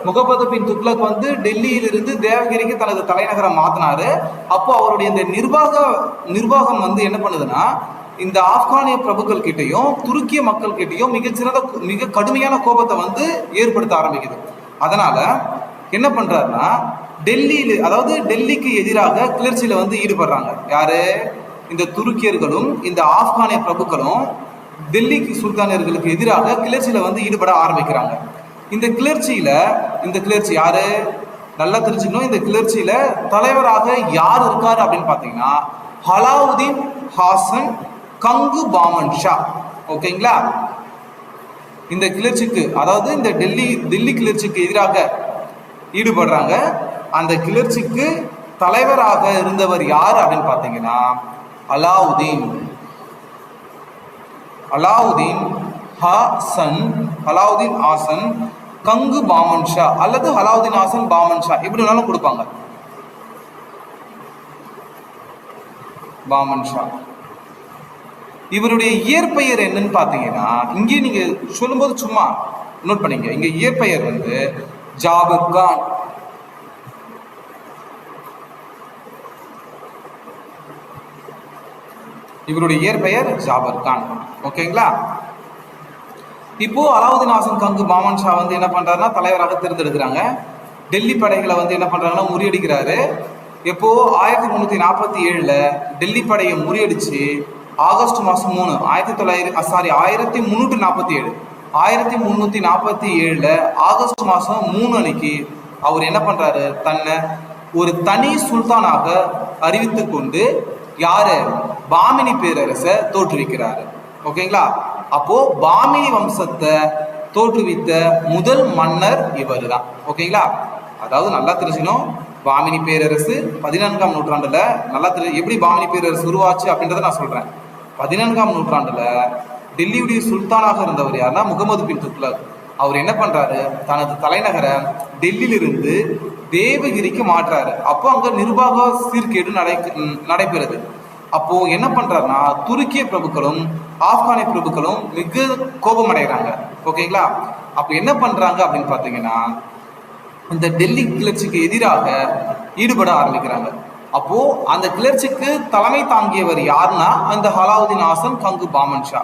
முகமது பின் துக்ளக் வந்து டெல்லியிலிருந்து தேவகிரிக்கு தனது தலைநகரை மாத்தினாரு. அப்போ அவருடைய இந்த நிர்வாகம் வந்து என்ன பண்ணுதுன்னா இந்த ஆப்கானிய பிரபுக்கள் கிட்டையும் துருக்கிய மக்கள் கிட்டையும் மிக கடுமையான கோபத்தை வந்து ஏற்படுத்த ஆரம்பிக்குது. அதனால என்ன பண்றாருன்னா அதாவது டெல்லிக்கு எதிராக கிளர்ச்சியில வந்து ஈடுபடுறாங்க. யாரு? இந்த துருக்கியர்களும் இந்த ஆப்கானிய பிரபுக்களும் டெல்லி சுல்தானியர்களுக்கு எதிராக கிளர்ச்சியில வந்து ஈடுபட ஆரம்பிக்கிறாங்க. இந்த கிளர்ச்சி யாரு நல்லா தெரிஞ்சுக்கணும். இந்த கிளர்ச்சியில தலைவராக யார் இருக்காரு அப்படின்னு பாத்தீங்கன்னா அலாவுதீன் ஹாசன் கங்கு பாமன் ஷா. ஓகேங்களா? இந்த கிளர்ச்சிக்கு, அதாவது இந்த டெல்லி கிளர்ச்சிக்கு எதிராக ஈடுபடுறாங்க. அந்த கிளர்ச்சிக்கு தலைவராக இருந்தவர் யார் அப்படின்னு பாத்தீங்கன்னா அலாவுதீன் ஹாசன் கங்கு பாமன் ஷா அல்லது அலாவுதீன் ஹாசன் பாமன் ஷா, எப்படி வேணாலும் கொடுப்பாங்க. பாமன் ஷா இவருடைய இயற்பெயர் என்னன்னு பாத்தீங்கன்னா, இங்கே நீங்க சொல்லும்போது சும்மா நோட் பண்ணீங்க, இங்க இயற்பெயர் வந்து ஜாபர் கான். இவருடைய இயற்பெயர் ஜாபர் கான். ஓகேங்களா? இப்போ அலாவுதீன் ஹாசன் கங்கு பாமன் ஷா வந்து என்ன பண்றாருன்னா தலைவராக தேர்ந்தெடுக்கிறாங்க. டெல்லி படைகளை வந்து என்ன பண்றாங்கன்னா முறியடிக்கிறாரு. எப்போ 1347ல டெல்லி படையை முறியடிச்சு ஆகஸ்ட் மாசம் 3 1347 ஆகஸ்ட் மாசம் 3 அன்னைக்கு அவர் என்ன பண்றாரு, தன்னை ஒரு தனி சுல்தானாக அறிவித்து கொண்டு யாரு பாமினி பேரரசை தோற்றுவிக்கிறாரு. ஓகேங்களா? அப்போ பாமினி வம்சத்தை தோற்றுவித்த முதல் மன்னர் இவர் தான். ஓகேங்களா? அதாவது நல்லா தெரிஞ்சுக்கணும், பாமினி பேரரசு 14ஆம் நூற்றாண்டுல நல்லா எப்படி பாமினி பேரரசு உருவாச்சு அப்படின்றத நான் சொல்றேன். 14ஆம் நூற்றாண்டுல டெல்லியுடைய சுல்தானாக இருந்தவர் யாருன்னா முகமது பின் துக்ளக். அவர் என்ன பண்றாரு, தனது தலைநகரை டெல்லியிலிருந்து தேவகிரிக்கு மாற்றாரு. அப்போ அங்க நிர்வாக சீர்கேடு நடைபெறுது. அப்போ என்ன பண்றாருன்னா துருக்கிய பிரபுக்களும் ஆப்கானிய பிரபுக்களும் மிக கோபம் அடைகிறாங்க. ஓகேங்களா? அப்போ என்ன பண்றாங்க அப்படின்னு பாத்தீங்கன்னா இந்த டெல்லி கிளர்ச்சிக்கு எதிராக ஈடுபட ஆரம்பிக்கிறாங்க. அப்போ அந்த கிளர்ச்சிக்கு தலைமை தாங்கியவர் யாருன்னா அந்த அலாவுதீன் ஹாசன் கங்கு பாமன் ஷா.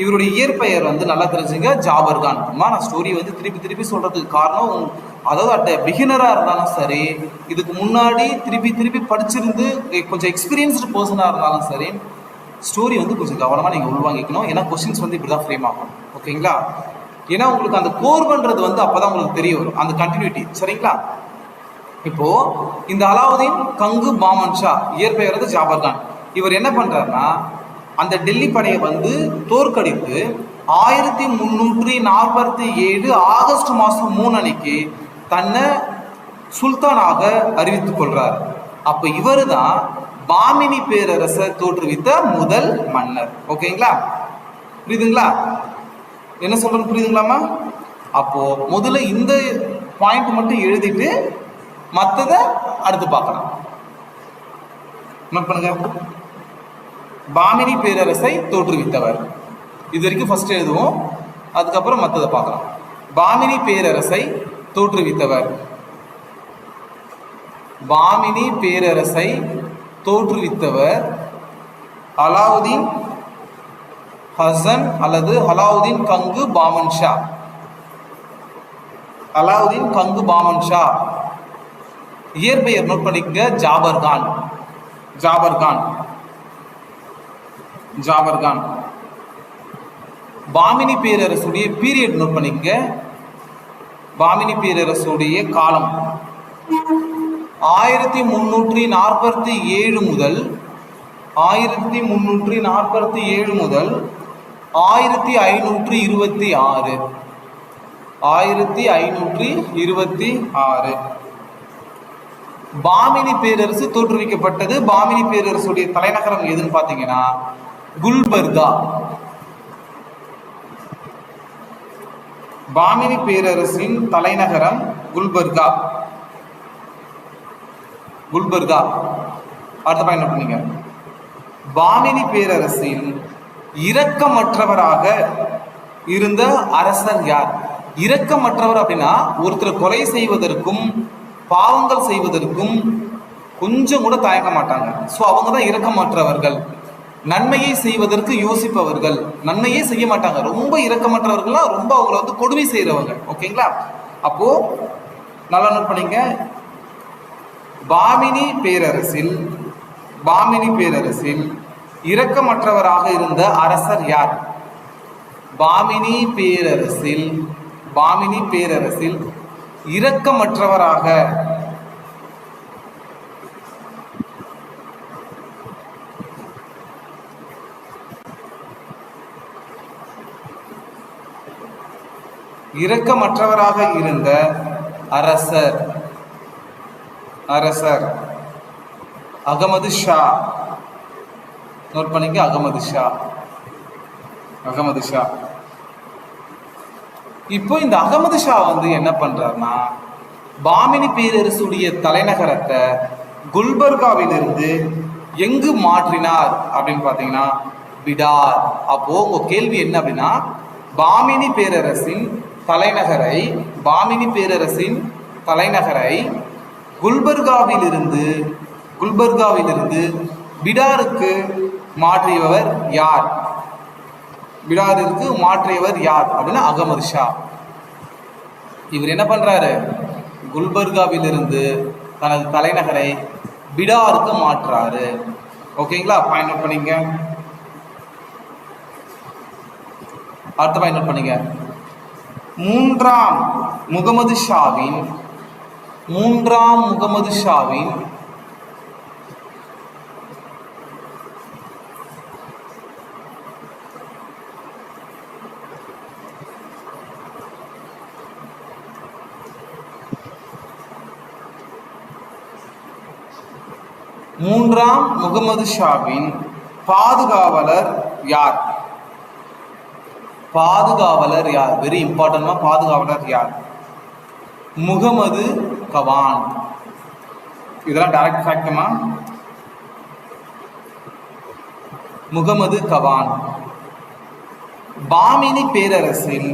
இவருடைய இயற்பெயர் வந்து நல்லா தெரிஞ்சுங்க, ஜாபர் கான். நான் ஸ்டோரி வந்து திருப்பி சொல்றதுக்கு காரணம் அதாவது அட் பிகினராக இருந்தாலும் சரி, இதுக்கு முன்னாடி திருப்பி படிச்சிருந்து கொஞ்சம் எக்ஸ்பீரியன்ஸ்டு பர்சனாக இருந்தாலும் சரி, ஸ்டோரி வந்து கொஞ்சம் கவனமாக நீங்கள் உள்வாங்கிக்கணும். ஏன்னா கொஸ்டின்ஸ் வந்து இப்படி தான் ஃப்ரேம் ஆகும். ஓகேங்களா? ஏன்னா உங்களுக்கு அந்த கோர் பண்ணுறது வந்து அப்போ தான் உங்களுக்கு தெரிய வரும், அந்த கண்டினியூட்டி. சரிங்களா? இப்போ இந்த அலாவுதீன் கங்கு பாமன் ஷா, இயற்பெயர் வந்து ஜாபர் கான், இவர் என்ன பண்ணுறாருன்னா அந்த டெல்லி படையை வந்து தோற்கடித்து 1347 ஆகஸ்ட் மாதம் 3 அன்னைக்கு தன்னை சுல்தானாக அறிவித்துக் கொள்றார். அப்ப இவரு தான் பாமினி பேரரசை தோற்றுவித்த முதல் மன்னர். ஓகேங்களா? புரியுதுங்களா? என்ன சொல்றது புரியுதுங்களாமா? அப்போ முதல்ல இந்த பாயிண்ட் மட்டும் எழுதிட்டு மற்றதை அடுத்து பார்க்கலாம். நோட் பண்ணுங்க. பாமினி பேரரசை தோற்றுவித்தவர், இது வரைக்கும் ஃபர்ஸ்ட் எழுதுவோம், அதுக்கப்புறம் மற்றதை பார்க்கலாம். பாமினி பேரரசை தோற்றுவித்தவர், பாமினி பேரரசை தோற்றுவித்தவர் அலாவுதீன் ஹசன் அல்லது அலாவுதீன் கங்கு பாமன் ஷா. அலாவுதீன் கங்கு பாமன் ஷா, இயற்பெயர் நோட் பண்ணிக்க ஜாபர் கான். ஜாபர் கான், ஜாபர் கான். பாமினி பேரரசுடைய பீரியட் நோட் பண்ணிக்க. பாமினி பேரரசுடைய காலம் 1347 முதல் 1526 1526. பாமினி பேரரசு தோற்றுவிக்கப்பட்டது. பாமினி பேரரசுடைய தலைநகரம் எதுன்னு பார்த்தீங்கன்னா குல்பர்கா. பாமினி பேரரசின் தலைநகரம் குல்பர்கா. குல்பர்கா. அடுத்த பாயிண்ட் நோட் பண்ணீங்க. பாமினி பேரரசில் இரக்கமற்றவராக இருந்த அரசர் யார்? இரக்கமற்றவர் அப்படின்னா ஒருத்தர் கொலை செய்வதற்கும் பாவங்கள் செய்வதற்கும் கொஞ்சம் கூட தயங்க மாட்டாங்க. ஸோ அவங்க தான் இரக்கமற்றவர்கள். நன்மையை செய்வதற்கு யோசிப்பவர்கள், நன்மையே செய்ய மாட்டாங்க. ரொம்ப இரக்கமற்றவர்கள்லாம் ரொம்ப அவங்கள வந்து கொடுமை செய்கிறவங்க. ஓகேங்களா? அப்போ நல்லா நோட் பண்ணீங்க. பாமினி பேரரசில் இரக்கமற்றவராக இருந்த அரசர் யார்? பாமினி பேரரசில் இரக்கமற்றவராக இருந்த அரசர் அகமது ஷா. நோட் பண்ணிக்க. அகமது ஷா. இப்போ இந்த அகமது ஷா வந்து என்ன பண்றாருன்னா பாமினி பேரரசுடைய தலைநகரத்தை குல்பர்காவிலிருந்து எங்கு மாற்றினார் அப்படின்னு பார்த்தீங்கன்னா பிடார். அப்போ உங்க கேள்வி என்ன அப்படின்னா பாமினி பேரரசின் தலைநகரை குல்பர்காவிலிருந்து பிடாருக்கு மாற்றியவர் யார்? அப்படின்னா அகமது ஷா. இவர் என்ன பண்றாரு? குல்பர்காவிலிருந்து தனது தலைநகரை பிடாருக்கு மாற்றாரு. ஓகேங்களா? பாயிண்ட் நோட் பண்ணீங்க. அடுத்த பாயிண்ட் நோட் பண்ணீங்க. மூன்றாம் முகமது ஷாவின் பாதுகாவலர் யார்? Very important. பாதுகாவலர் யார்? முகமது கவான். இதெல்லாம் டைரக்ட் ஃபேக்ட்மா. முகமது கவான் பாமினி பேரரசில்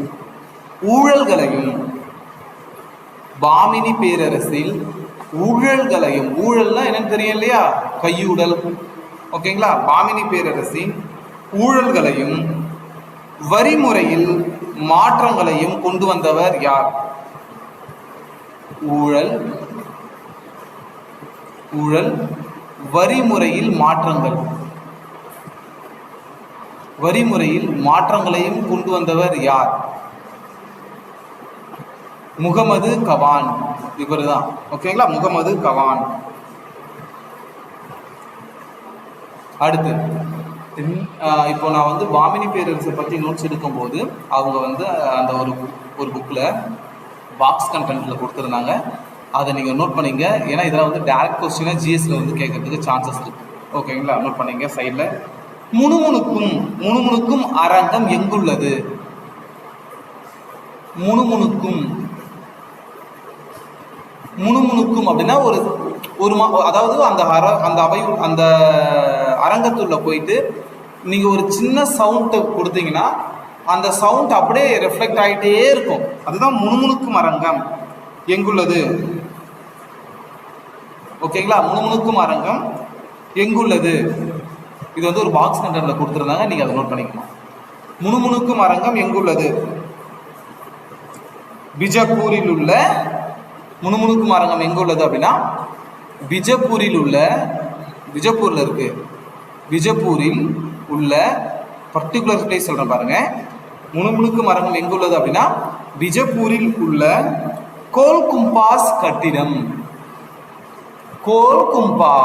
ஊழல்களையும் ஊழல்னா என்னன்னு தெரியும் இல்லையா? கையூடல். ஓகேங்களா? பாமினி பேரரசின் ஊழல்களையும் வரிமுறையில் மாற்றங்களையும் கொண்டு வந்தவர் யார்? ஊழல் ஊழல் வரிமுறையில் மாற்றங்கள். வரிமுறையில் மாற்றங்களையும் கொண்டு வந்தவர் யார்? முகமது கவான். இவர் தான். ஓகேங்களா, முகமது கவான். அடுத்து இப்போ நான் வந்து பாமினி பேரரசை பற்றி நோட்ஸ் எடுக்கும்போது அவங்க வந்து அந்த ஒரு புக்கில் பாக்ஸ் கண்டென்ட்டில் கொடுத்துருந்தாங்க. அதை நீங்கள் நோட் பண்ணிங்க. ஏன்னா இதெல்லாம் வந்து டேரக்ட் கொஸ்டினாக ஜிஎஸ்ல வந்து கேட்கறதுக்கு சான்சஸ் இருக்கு. ஓகேங்களா, நோட் பண்ணிங்க சைடில். முணுமுணுக்கும் அரங்கம் எங்குள்ளது? முணுமுணுக்கும் அப்படின்னா அதாவது அந்த அரங்கத்துள்ள போயிட்டு நீங்க ஒரு சின்ன சவுண்ட் கொடுத்தீங்கன்னா அந்த சவுண்ட் அப்படியே ரெஃப்ளெக்ட் ஆகிட்டே இருக்கும். அதுதான் முணுமுணுக்கும் அரங்கம் எங்குள்ளது. ஓகேங்களா, முணுமுணுக்கும் அரங்கம் எங்குள்ளது. இது வந்து ஒரு பாக்ஸ் கண்டென்ட்ல கொடுத்துருந்தாங்க, நீங்க அதை நோட் பண்ணிக்கணும். முணுமுணுக்கும் அரங்கம் எங்குள்ளது? பிஜப்பூரில் உள்ள. முணுமுணுக்கும் அரங்கம் எங்க உள்ளது அப்படின்னா பிஜப்பூர்ல இருக்கு. பிஜப்பூரில் உள்ள பர்டிகுலர் பிளேஸ் சொல்றேன் பாருங்க. முணுமுணுக்கும் அரங்கம் எங்க உள்ளது அப்படின்னா பிஜப்பூரில் உள்ள கோல்கும்பாஸ் கட்டிடம். கோல்கும்பா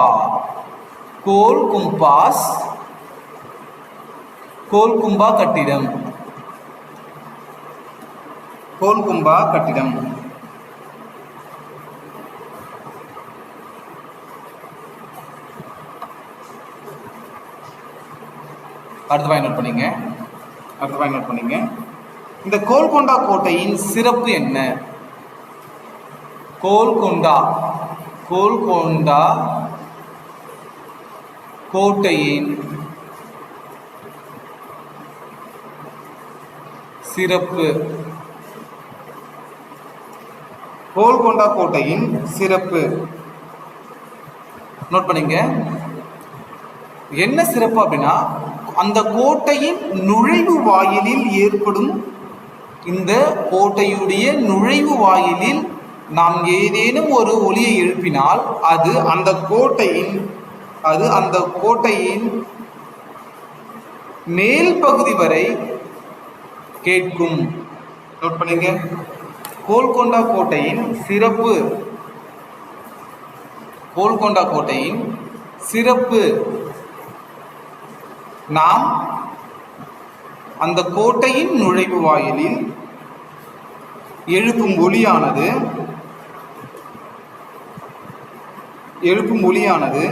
கட்டிடம். கோல்கும்பா கட்டிடம். அடுத்த பாயிண்ட் நோட் பண்ணீங்க. இந்த கோல்கொண்டா கோட்டையின் சிறப்பு என்ன? கோல்கொண்டா கோட்டையின் சிறப்பு. கோல்கொண்டா கோட்டையின் சிறப்பு நோட் பண்ணீங்க. என்ன சிறப்பு அப்படின்னா அந்த கோட்டையின் நுழைவு வாயிலில் ஏற்படும், இந்த கோட்டையுடைய நுழைவு வாயிலில் நாம் ஏதேனும் ஒரு ஒலியை எழுப்பினால் அது அந்த கோட்டையின் மேல் பகுதி வரை கேட்கும். நோட் பண்ணுங்க. கோல்கொண்டா கோட்டையின் சிறப்பு. கோல்கொண்டா கோட்டையின் சிறப்பு நாம் அந்த கோட்டையின் நுழைவு வாயிலில் எழுப்பும் ஒலியானது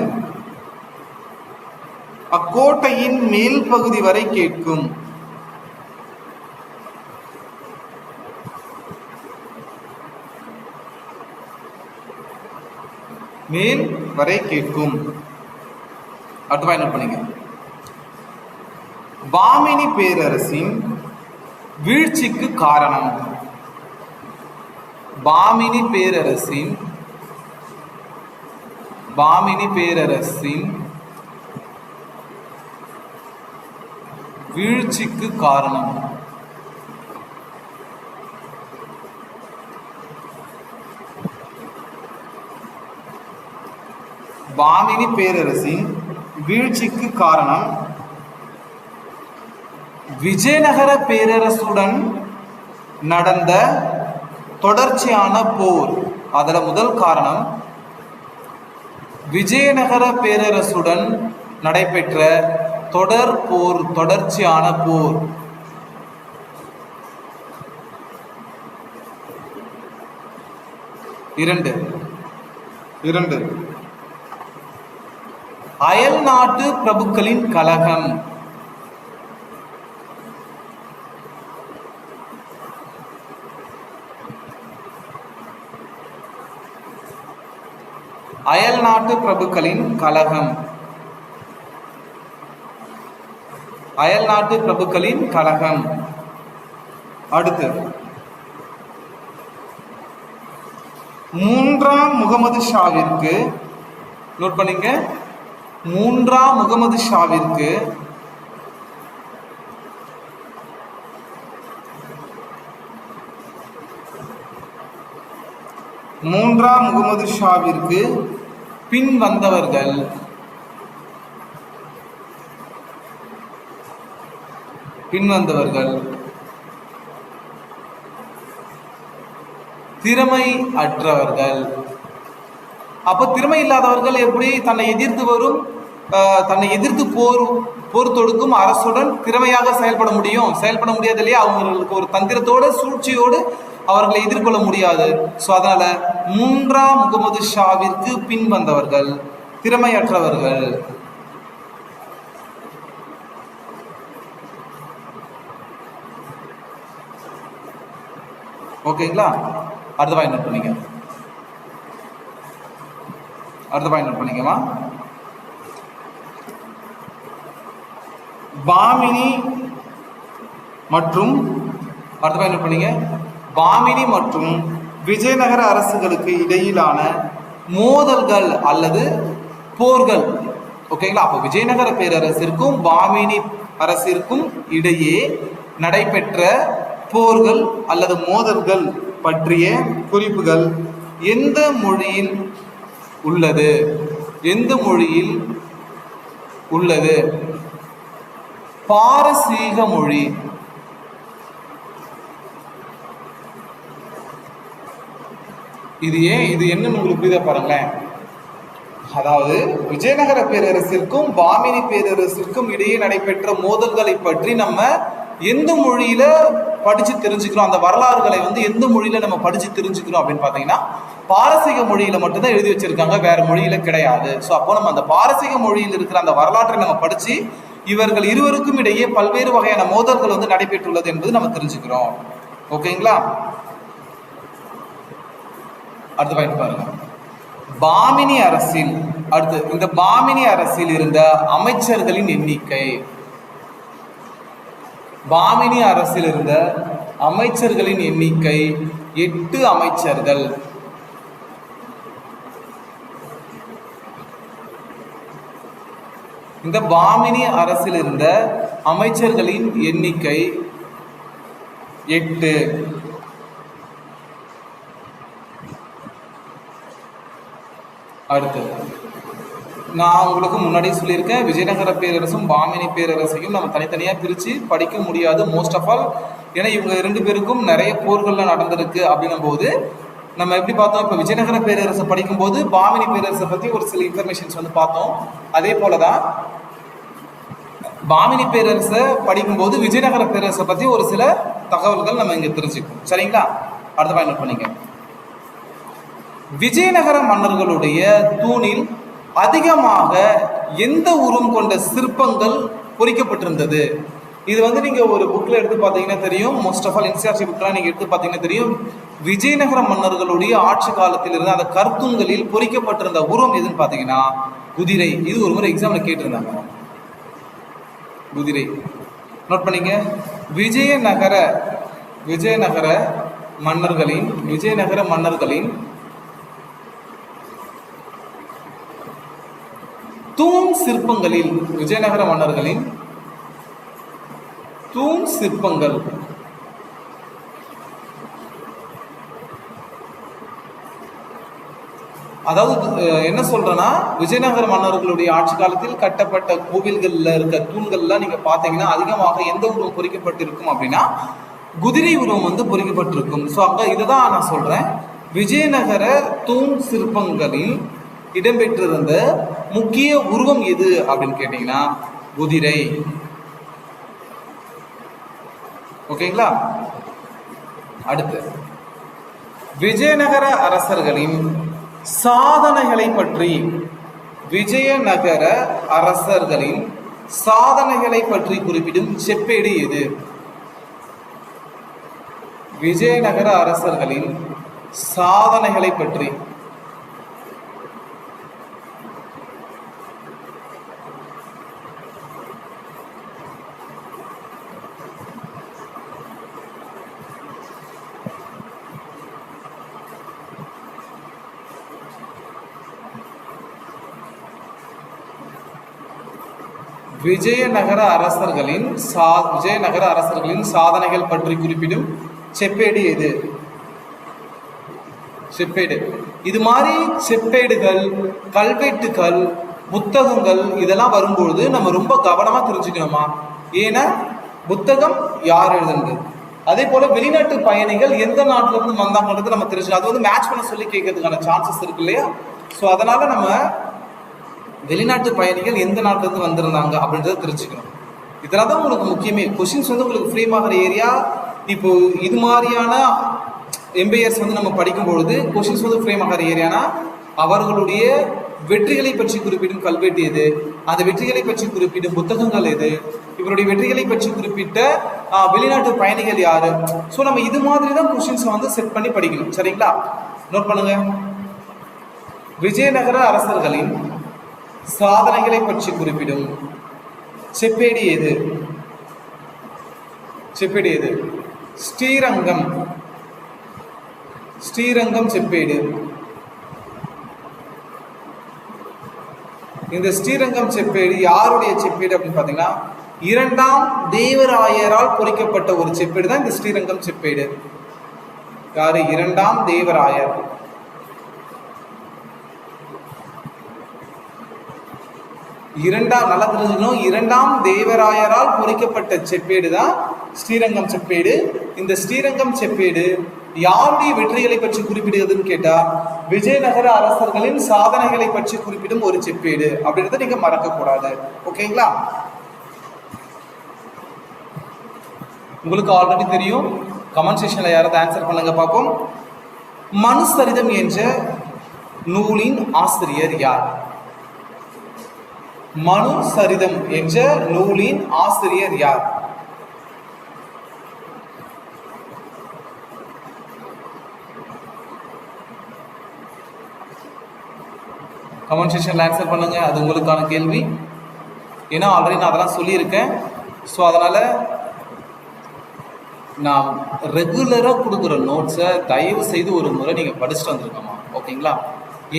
அக்கோட்டையின் மேல் பகுதி வரை கேட்கும். மேல் வரை கேட்கும். அடுத்த என்ன பண்ணீங்க? பாமினி பேரரசின் வீழ்ச்சிக்கு காரணம். பாமினி பேரரசின் வீழ்ச்சிக்கு காரணம். பாமினி பேரரசின் வீழ்ச்சிக்கு காரணம் விஜயநகர பேரரசுடன் நடந்த தொடர்ச்சியான போர். அதுல முதல் காரணம் விஜயநகர பேரரசுடன் நடைபெற்ற தொடர்ச்சியான போர். இரண்டு அயல் நாட்டு பிரபுக்களின் கலகம். அயல் நாட்டு பிரபுக்களின் கலகம். அயல் நாட்டு பிரபுக்களின் கலகம். அடுத்து மூன்றாம் முகமது ஷாவிற்கு, நோட் பண்ணீங்க, மூன்றாம் முகமது ஷாவிற்கு மூன்றாம் முகமது ஷாவிற்கு பின் வந்தவர்கள். திறமை அற்றவர்கள். அப்ப திறமை இல்லாதவர்கள் எப்படி தன்னை எதிர்த்து போர் தொடுக்கும் அரசுடன் திறமையாக செயல்பட முடியும்? செயல்பட முடியாது இல்லையா? அவங்களுக்கு ஒரு தந்திரத்தோடு சூழ்ச்சியோடு அவர்களை எதிர்கொள்ள முடியாது. ஸோ அதனால மூன்றாம் முகமது ஷாவிற்கு பின் வந்தவர்கள் திறமையற்றவர்கள். ஓகேங்களா? அடுத்த பாயிண்ட் நோட் பண்ணிக்கமா. பாமினி மற்றும் விஜயநகர அரசுகளுக்கு இடையிலான மோதல்கள் அல்லது போர்கள். ஓகேங்களா? அப்போ விஜயநகர பேரரசிற்கும் பாமினி அரசிற்கும் இடையே நடைபெற்ற போர்கள் அல்லது மோதல்கள் பற்றிய குறிப்புகள் எந்த மொழியில் உள்ளது? பாரசீக மொழி. இது என்னன்னு உங்களுக்கு புரியுதா பாருங்களேன். அதாவது விஜயநகர பேரரசிற்கும் பாமினி பேரரசிற்கும் இடையே நடைபெற்ற மோதல்களை பற்றி நம்ம எந்த மொழியில படிச்சு தெரிஞ்சுக்கிறோம்? அந்த வரலாறுகளை எந்த மொழியில நம்ம படிச்சு தெரிஞ்சுக்கிறோம் அப்படின்னு பாத்தீங்கன்னா பாரசீக மொழியில மட்டும்தான் எழுதி வச்சிருக்காங்க, வேற மொழியில கிடையாது. ஸோ அப்போ நம்ம அந்த பாரசீக மொழியில் இருக்கிற அந்த வரலாற்றை நம்ம படிச்சு இவர்கள் இருவருக்கும் இடையே பல்வேறு வகையான மோதல்கள் நடைபெற்றுள்ளது என்பது நம்ம தெரிஞ்சுக்கிறோம். ஓகேங்களா? அடுத்த பாயிண்ட் பாருங்க. பாமினி அரசில் இருந்த அமைச்சர்களின் எண்ணிக்கை. பாமினி அரசில் இருந்த அமைச்சர்களின் எண்ணிக்கை 8 அமைச்சர்கள். இந்த பாமினி அரசில் இருந்த அமைச்சர்களின் எண்ணிக்கை 8. அடுத்தது நான் உங்களுக்கு முன்னாடி சொல்லியிருக்கேன், விஜயநகர பேரரசும் பாமினி பேரரசையும் நம்ம தனித்தனியாக பிரித்து படிக்க முடியாது மோஸ்ட் ஆஃப் ஆல். ஏன்னா இவங்க 2 பேருக்கும் நிறைய போர்கள்லாம் நடந்திருக்கு. அப்படின்னும் போது நம்ம எப்படி பார்த்தோம், இப்போ விஜயநகர பேரரசை படிக்கும்போது பாமினி பேரரசை பற்றி ஒரு சில இன்ஃபர்மேஷன்ஸ் பார்த்தோம். அதே போல தான் பாமினி பேரரசை படிக்கும்போது விஜயநகர பேரரசை பற்றி ஒரு சில தகவல்கள் நம்ம இங்கே தெரிஞ்சுக்கணும். சரிங்களா? அடுத்த பாயிண்ட் நோட் பண்ணிக்க. விஜயநகர மன்னர்களுடைய தூணில் அதிகமாக எந்த உருவம் கொண்ட சிற்பங்கள் பொறிக்கப்பட்டிருந்தது? இது நீங்க ஒரு புக்ல எடுத்து பார்த்தீங்கன்னா தெரியும். மோஸ்ட் ஆஃப் ஆல் என்சிஆர்டி புக்லாம் நீங்க எடுத்து பார்த்தீங்கன்னா தெரியும். விஜயநகர மன்னர்களுடைய ஆட்சி காலத்தில் இருந்து அந்த கருத்துங்களில் பொறிக்கப்பட்டிருந்த உருவம் எதுன்னு பார்த்தீங்கன்னா குதிரை. இது ஒரு முறை எக்ஸாம்ல கேட்டிருந்தாங்க. குதிரை நோட் பண்ணிங்க. விஜயநகர மன்னர்களின் தூண் சிற்பங்களில் விஜயநகர மன்னர்களின் தூண் சிற்பங்கள் அதாவது என்ன சொல்றேன்னா, விஜயநகர மன்னர்களுடைய ஆட்சி காலத்தில் கட்டப்பட்ட கோவில்கள்ல இருக்க தூண்கள்லாம் நீங்க பாத்தீங்கன்னா அதிகமாக எந்த உருவம் பொறிக்கப்பட்டிருக்கும் அப்படின்னா குதிரை உருவம் பொறிக்கப்பட்டிருக்கும். ஸோ அங்க இதுதான் நான் சொல்றேன். விஜயநகர தூண் சிற்பங்களில் இடம்பெற்றிருந்த முக்கிய உருவம் எது அப்படின்னு கேட்டீங்கன்னா குதிரை. ஓகேங்களா? அடுத்து விஜயநகர அரசர்களின் சாதனைகளை பற்றி குறிப்பிடும் செப்பேடு எது? விஜயநகர அரசர்களின் சாதனைகளை பற்றி விஜயநகர அரசர்களின் சாதனைகள் பற்றி குறிப்பிடும் செப்பேடு எது? செப்பேடு. இது மாதிரி செப்பேடுகள், கல்வெட்டுகள், புத்தகங்கள் இதெல்லாம் வரும்பொழுது நம்ம ரொம்ப கவனமா தெரிஞ்சுக்கணுமா. ஏன்னா புத்தகம் யார் எழுதுனது, அதே போல வெளிநாட்டு பயணிகள் எந்த நாட்டுல இருந்து வந்தாங்கன்றது நம்ம தெரிஞ்சுக்கணும். அது வந்து மேட்ச் பண்ண சொல்லி கேட்கறதுக்கான சான்சஸ் இருக்கு இல்லையா. ஸோ அதனால நம்ம வெளிநாட்டு பயணிகள் எந்த நாட்டுல இருந்து வந்திருந்தாங்க அப்படின்றத தெரிஞ்சுக்கணும். இதெல்லாம் தான் உங்களுக்கு முக்கியமே. கொஸ்டின்ஸ் வந்து உங்களுக்கு ஃப்ரேம் ஆகிற ஏரியா. இப்போ இது மாதிரியான எம்பையர்ஸ் வந்து நம்ம படிக்கும்பொழுது கொஸ்டின்ஸ் வந்து ஃப்ரேம் ஆகிற ஏரியானா அவர்களுடைய வெற்றிகளை பற்றி குறிப்பிடும் கல்வெட்டு எது, அந்த வெற்றிகளை பற்றி குறிப்பிடும் புத்தகங்கள் எது, இவருடைய வெற்றிகளை பற்றி குறிப்பிட்ட வெளிநாட்டு பயணிகள் யாரு. ஸோ நம்ம இது மாதிரி தான் கொஸ்டின்ஸை வந்து செட் பண்ணி படிக்கணும். சரிங்களா, நோட் பண்ணுங்க. விஜயநகர அரசர்களின் சாதனைகளை பற்றி குறிப்பிடும் செப்பேடு எது? செப்பேடு எது? ஸ்ரீரங்கம். ஸ்ரீரங்கம் செப்பேடு. இந்த ஸ்ரீரங்கம் செப்பேடு யாருடைய செப்பேடு அப்படின்னு பார்த்தீங்கன்னா இரண்டாம் தேவராயரால் பொறிக்கப்பட்ட ஒரு செப்பேடு தான் இந்த ஸ்ரீரங்கம் செப்பேடு. யாரு? இரண்டாம் தேவராயர். நல்லா தெரிஞ்சுக்கணும். இரண்டாம் தேவராயரால் பொறிக்கப்பட்ட செப்பேடு தான் ஸ்ரீரங்கம் செப்பேடு. இந்த ஸ்ரீரங்கம் செப்பேடு யாருடைய வெற்றிகளை பற்றி குறிப்பிடுகிறதுன்னு கேட்டா விஜயநகர அரசர்களின் சாதனைகளை பற்றி குறிப்பிடும் ஒரு செப்பேடு அப்படின்றத நீங்க மறக்க கூடாது. ஓகேங்களா? உங்களுக்கு ஆல்ரெடி தெரியும். கமெண்ட் செக்ஷன்ல யாராவது ஆன்சர் பண்ணுங்க பார்ப்போம். மனு சரிதம் என்ற நூலின் ஆசிரியர் யார்? மனு சரிதம் என்ற நூலின் ஆசிரியர் யார்? கமெண்ட் செக்ஷன்ல ஆன்சர் பண்ணுங்க. அது உங்களுக்கான கேள்வி. ஏன்னா ஆல்ரெடி நான் அதெல்லாம் சொல்லியிருக்கேன். ஸோ அதனால நான் ரெகுலராக கொடுக்குற நோட்ஸை தயவு செய்து ஒரு முறை நீங்கள் படிச்சுட்டு வந்துருக்கோமா. ஓகேங்களா?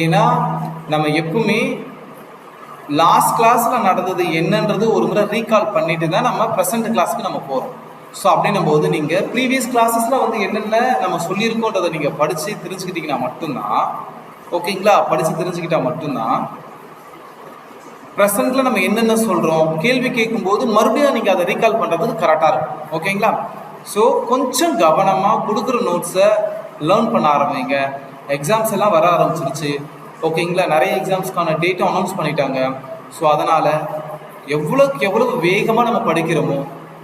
ஏன்னா நம்ம எப்பவுமே லாஸ்ட் கிளாஸில் நடந்தது என்னன்றது ஒரு முறை ரீகால் பண்ணிட்டு தான் நம்ம ப்ரெசென்ட் கிளாஸ்க்கு நம்ம போகிறோம். ஸோ அப்படின்னும் போது நீங்கள் ப்ரீவியஸ் கிளாஸஸில் வந்து என்னென்ன நம்ம சொல்லியிருக்கோன்றதை நீங்கள் படித்து தெரிஞ்சுக்கிட்டீங்கன்னா மட்டும்தான், ஓகேங்களா, படித்து தெரிஞ்சுக்கிட்டா மட்டும்தான் ப்ரெசென்ட்டில் நம்ம என்னென்ன சொல்கிறோம் கேள்வி கேட்கும்போது மறுபடியும் நீங்கள் அதை ரீகால் பண்ணுறதுக்கு கரெக்டாக இருக்கும். ஓகேங்களா? ஸோ கொஞ்சம் கவனமாக கொடுக்குற நோட்ஸை லேர்ன் பண்ண ஆரம்பிங்க. எக்ஸாம்ஸ் எல்லாம் வர ஆரம்பிச்சிருச்சு. ஓகேங்களா? நிறைய எக்ஸாம்ஸ்க்கான டேட்டும் அனௌன்ஸ் பண்ணிட்டாங்க. ஸோ அதனால் எவ்வளோக்கு எவ்வளவு வேகமாக நம்ம படிக்கிறோமோ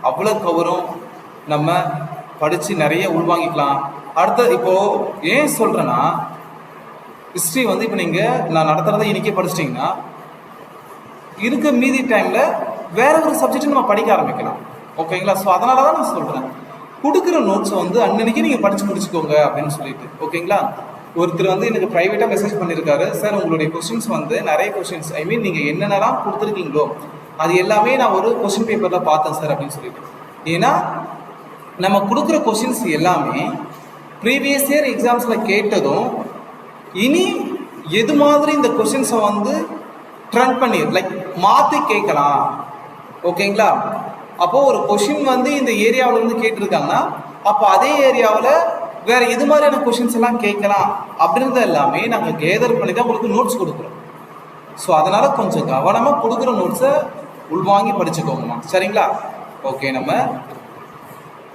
அவ்வளோக்கு அவரும் நம்ம படித்து நிறைய உள்வாங்கிக்கலாம். அடுத்த இப்போது ஏன் சொல்கிறேன்னா ஹிஸ்ட்ரி வந்து இப்போ நீங்கள் நான் நடத்துகிறத இன்றைக்கே படிச்சிட்டிங்கன்னா இருக்க மீதி டைமில் வேற ஒரு சப்ஜெக்ட் நம்ம படிக்க ஆரம்பிக்கலாம். ஓகேங்களா? ஸோ அதனால தான் நான் சொல்கிறேன் கொடுக்குற நோட்ஸை வந்து அன்னன்னைக்கு நீங்கள் படித்து முடிச்சுக்கோங்க அப்படின்னு சொல்லிட்டு. ஓகேங்களா? ஒருத்தர் வந்து எனக்கு ப்ரைவேட்டாக மெசேஜ் பண்ணியிருக்காரு, சார் உங்களுடைய கொஸ்டின்ஸ் வந்து நிறைய கொஸ்டின்ஸ் நீங்கள் என்னென்னலாம் கொடுத்துருக்கீங்களோ அது எல்லாமே நான் ஒரு கொஸ்டின் பேப்பரில் பார்த்தேன் சார் அப்படின்னு சொல்லிட்டு. ஏன்னா நம்ம கொடுக்குற கொஸ்டின்ஸ் எல்லாமே ப்ரீவியஸ் இயர் எக்ஸாம்ஸில் கேட்டதும் இனி எது மாதிரி இந்த கொஸ்டின்ஸை வந்து ட்ரெண்ட் பண்ணி லைக் மாற்றி கேட்கலாம். ஓகேங்களா? அப்போது ஒரு கொஸ்டின் வந்து இந்த ஏரியாவில் வந்து கேட்டிருக்காங்கன்னா அப்போ அதே ஏரியாவில் வேற எது மாதிரியான கொஸ்டின்ஸ் எல்லாம் கேட்கலாம் அப்படின்றத எல்லாமே நாங்கள் கேதர் பண்ணி தான் உங்களுக்கு நோட்ஸ் கொடுக்குறோம். ஸோ அதனால கொஞ்சம் கவனமாக கொடுக்குற நோட்ஸை உள்வாங்கி படிச்சுக்கோங்கம்மா. சரிங்களா? ஓகே, நம்ம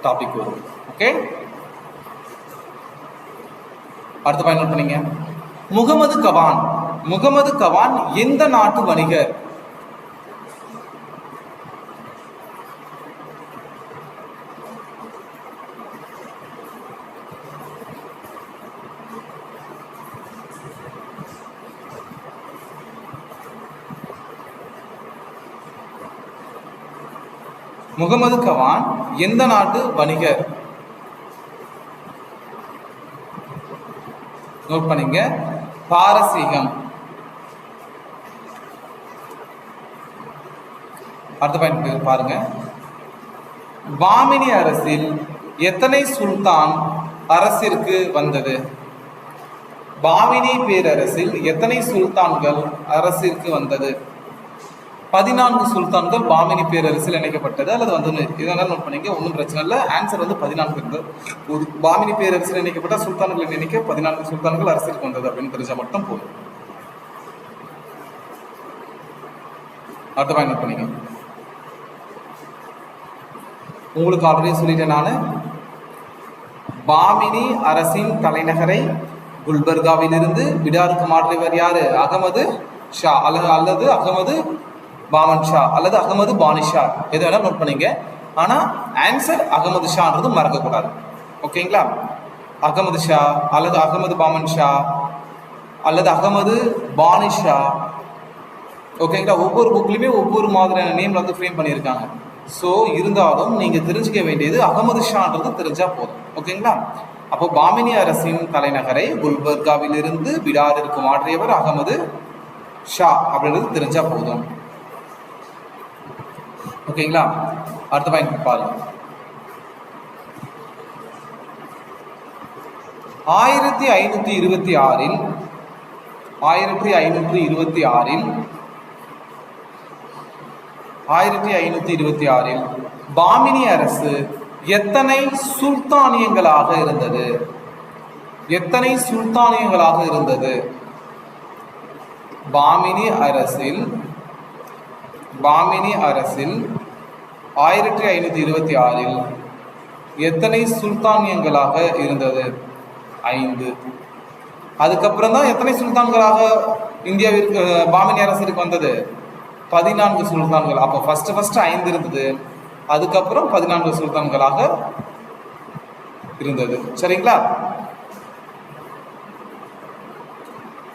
டாபிக் வரும். ஓகே, அடுத்த பாயிண்ட் நோட் பண்ணீங்க. முகமது கவான். முகமது கவான் எந்த நாட்டு வணிகர்? முகமது கவான் எந்த நாட்டு வணிகர்? நோட் பண்ணீங்க. பாரசீகம். அடுத்த பாயிண்ட் பாருங்க. பாமினி அரசில் எத்தனை சுல்தான் அரசிற்கு வந்தது? பாமினி பேரரசில் எத்தனை சுல்தான்கள் அரசிற்கு வந்தது? 14 சுல்தான்கள் பாமினி பேரரசில் இணைக்கப்பட்டது அல்லது வந்து இதனால் நோட் பண்ணிங்க, ஒன்றும் பிரச்சனை இல்லை. ஆன்சர் வந்து 14 இருந்தது. ஒரு பாமினி பேரரசில் இணைக்கப்பட்ட சுல்தான்களின் எண்ணிக்கை 14 சுல்தான்கள் அரசிற்கு வந்தது அப்படின்னு தெரிஞ்சா மட்டும் போதும். அடுத்த பாயிண்ட் நோட் பண்ணிங்க. உங்களுக்கு ஆல்ரெடி சொல்லிட்டேன் நான், பாமினி அரசின் தலைநகரை குல்பர்காவிலிருந்து பிடாருக்கு மாற்றியவர் யாரு? அகமது ஷா அல்லது அகமது பாமன் ஷா அல்லது அகமது பானிஷா, எது வேணாலும் நோட் பண்ணிங்க. ஆனால் ஆன்சர் அகமது ஷான்றது மறக்கக்கூடாது. ஓகேங்களா? அகமது ஷா அல்லது அகமது பாமன் ஷா அல்லது அகமது பானிஷா. ஓகேங்களா? ஒவ்வொரு புக்லையுமே ஒவ்வொரு மாதிரியான நேம் வந்து ஃப்ரேம் பண்ணியிருக்காங்க. ஸோ இருந்தாலும் நீங்கள் தெரிஞ்சுக்க வேண்டியது அகமது ஷான்றது தெரிஞ்சா போதும். ஓகேங்களா? அப்போ பாமினி அரசின் தலைநகரை குல்பர்காவிலிருந்து பிடாரிற்கு மாற்றியவர் அகமது ஷா அப்படின்றது தெரிஞ்சா போதும். ஓகேங்களா? அடுத்த பாயிண்ட் பாருங்க. 1526 பாமினி அரசு எத்தனை சுல்தானியங்களாக இருந்தது? எத்தனை சுல்தானியங்களாக இருந்தது? பாமினி அரசில் 1526 எத்தனை சுல்தானியங்களாக இருந்தது? 5. அதுக்கப்புறம் தான் எத்தனை சுல்தான்களாக இந்தியாவிற்கு பாமினி அரசிற்கு வந்தது? 14 சுல்தான்கள். அப்போ ஃபர்ஸ்ட் 5 இருந்தது, அதுக்கப்புறம் 14 சுல்தான்களாக இருந்தது. சரிங்களா?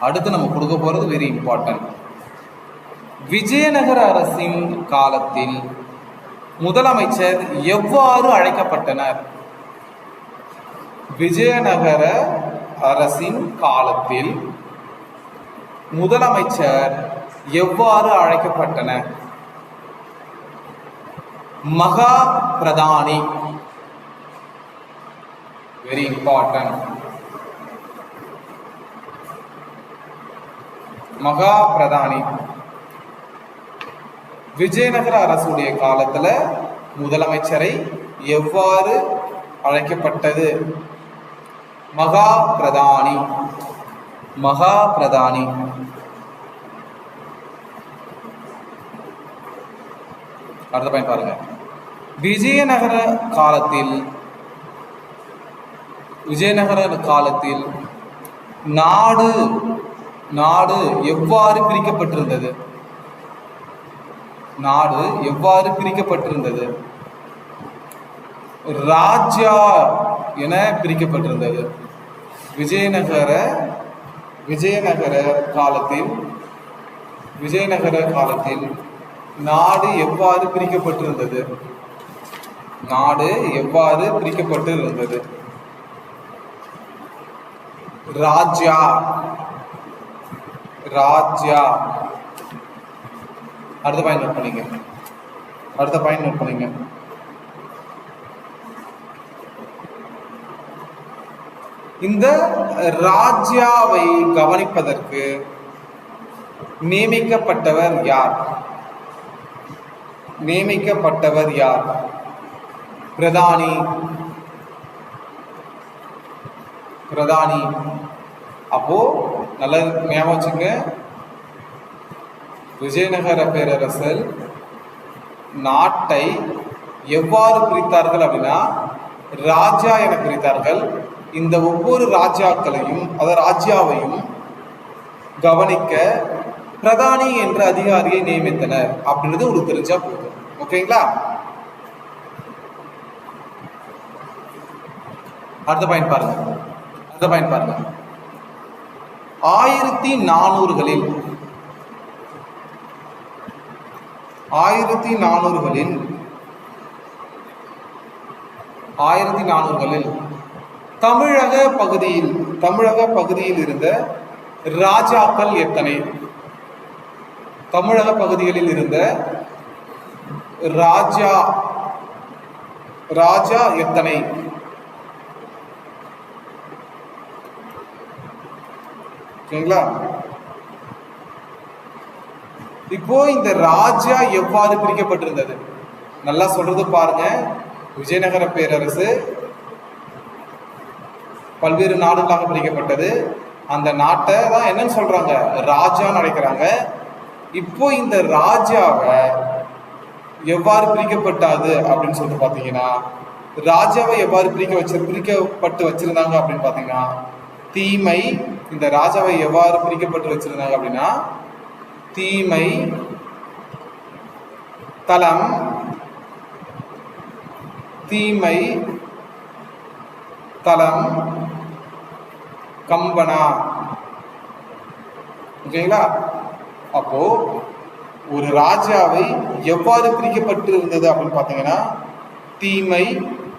அடுத்து நம்ம கொடுக்க போறது வெரி இம்பார்ட்டன்ட். விஜயநகர அரசின் காலத்தில் முதலமைச்சர் எவ்வாறு அழைக்கப்பட்டனர்? விஜயநகர அரசின் காலத்தில் முதலமைச்சர் எவ்வாறு அழைக்கப்பட்டனர்? மகா பிரதானி. Very important. மகா பிரதானி. விஜயநகர அரசுடைய காலத்துல முதலமைச்சரை எவ்வாறு அழைக்கப்பட்டது? மகா பிரதானி. மகா பிரதானி. அடுத்த பாயிண்ட் பாருங்க. விஜயநகர காலத்தில் நாடு எவ்வாறு பிரிக்கப்பட்டிருந்தது? நாடு எவ்வாறு பிரிக்கப்பட்டிருந்தது? ராஜ்யா என பிரிக்கப்பட்டிருந்தது. விஜயநகர காலத்தில் நாடு எவ்வாறு பிரிக்கப்பட்டிருந்தது? நாடு எவ்வாறு பிரிக்கப்பட்டிருந்தது? ராஜ்யா. அடுத்த பாயிண்ட் நோட் பண்ணிங்க. இந்த ராஜ்யாவை கவனிப்பதற்கு நியமிக்கப்பட்டவர் யார்? பிரதானி. அப்போ நல்லா ஞாபகம் வச்சுங்க, விஜயநகர பேரரசர் நாட்டை எவ்வாறு பிரித்தார்கள் அப்படின்னா ராஜா என பிரித்தார்கள். இந்த ஒவ்வொரு ராஜ்யாவையும் கவனிக்க பிரதானி என்ற அதிகாரியை நியமித்தனர் அப்படின்றது உங்களுக்கு தெரிஞ்சா போதும். ஓகேங்களா? அடுத்த பாயிண்ட் பாருங்க. 1400களில் 1400களில் தமிழக பகுதியில் இருந்த ராஜாக்கள் எத்தனை? தமிழக பகுதிகளில் இருந்த ராஜா எத்தனை? ஓகேங்களா? இப்போ இந்த ராஜா எவ்வாறு பிரிக்கப்பட்டிருந்தது நல்லா சொல்றது பாருங்க. விஜயநகர பேரரசு பல்வேறு நாடுகளாக பிரிக்கப்பட்டது. அந்த நாட்டை தான் என்னன்னு சொல்றாங்க, ராஜான்னு அழைக்கிறாங்க. இப்போ இந்த ராஜாவை எவ்வாறு பிரிக்கப்பட்டாது அப்படின்னு சொல்லிட்டு பாத்தீங்கன்னா, ராஜாவை எவ்வாறு பிரிக்கப்பட்டு வச்சிருந்தாங்க அப்படின்னு பாத்தீங்கன்னா, தீமை, இந்த ராஜாவை எவ்வாறு பிரிக்கப்பட்டு வச்சிருந்தாங்க அப்படின்னா, தீமை, தலம், தீமை, தலம், கம்பனா. ஓகேங்களா? அப்போ ஒரு ராஜாவை எவ்வாறு பிரிக்கப்பட்டு இருந்தது அப்படின்னு பாத்தீங்கன்னா, தீமை,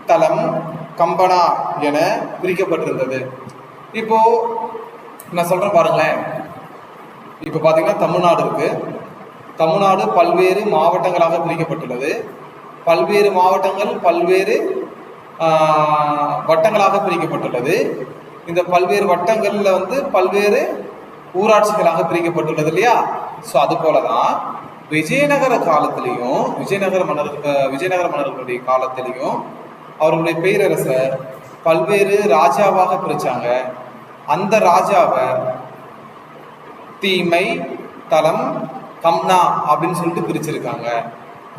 தலம், கம்பனா என பிரிக்கப்பட்டிருந்தது. இப்போ நான் சொல்றேன் பாருங்களேன். இப்போ பாத்தீங்கன்னா தமிழ்நாடு இருக்கு. தமிழ்நாடு பல்வேறு மாவட்டங்களாக பிரிக்கப்பட்டுள்ளது. பல்வேறு மாவட்டங்கள் பல்வேறு வட்டங்களாக பிரிக்கப்பட்டுள்ளது. இந்த பல்வேறு வட்டங்கள்ல பல்வேறு ஊராட்சிகளாக பிரிக்கப்பட்டுள்ளது இல்லையா? ஸோ அது போலதான் விஜயநகர காலத்திலையும் விஜயநகர மன்னர்களுடைய காலத்திலையும் அவர்களுடைய பேரரசை பல்வேறு ராஜாவாக பிரிச்சாங்க. அந்த ராஜாவை தீமை, தலம், கம்னா அப்படின்னு சொல்லிட்டு பிரிச்சிருக்காங்க.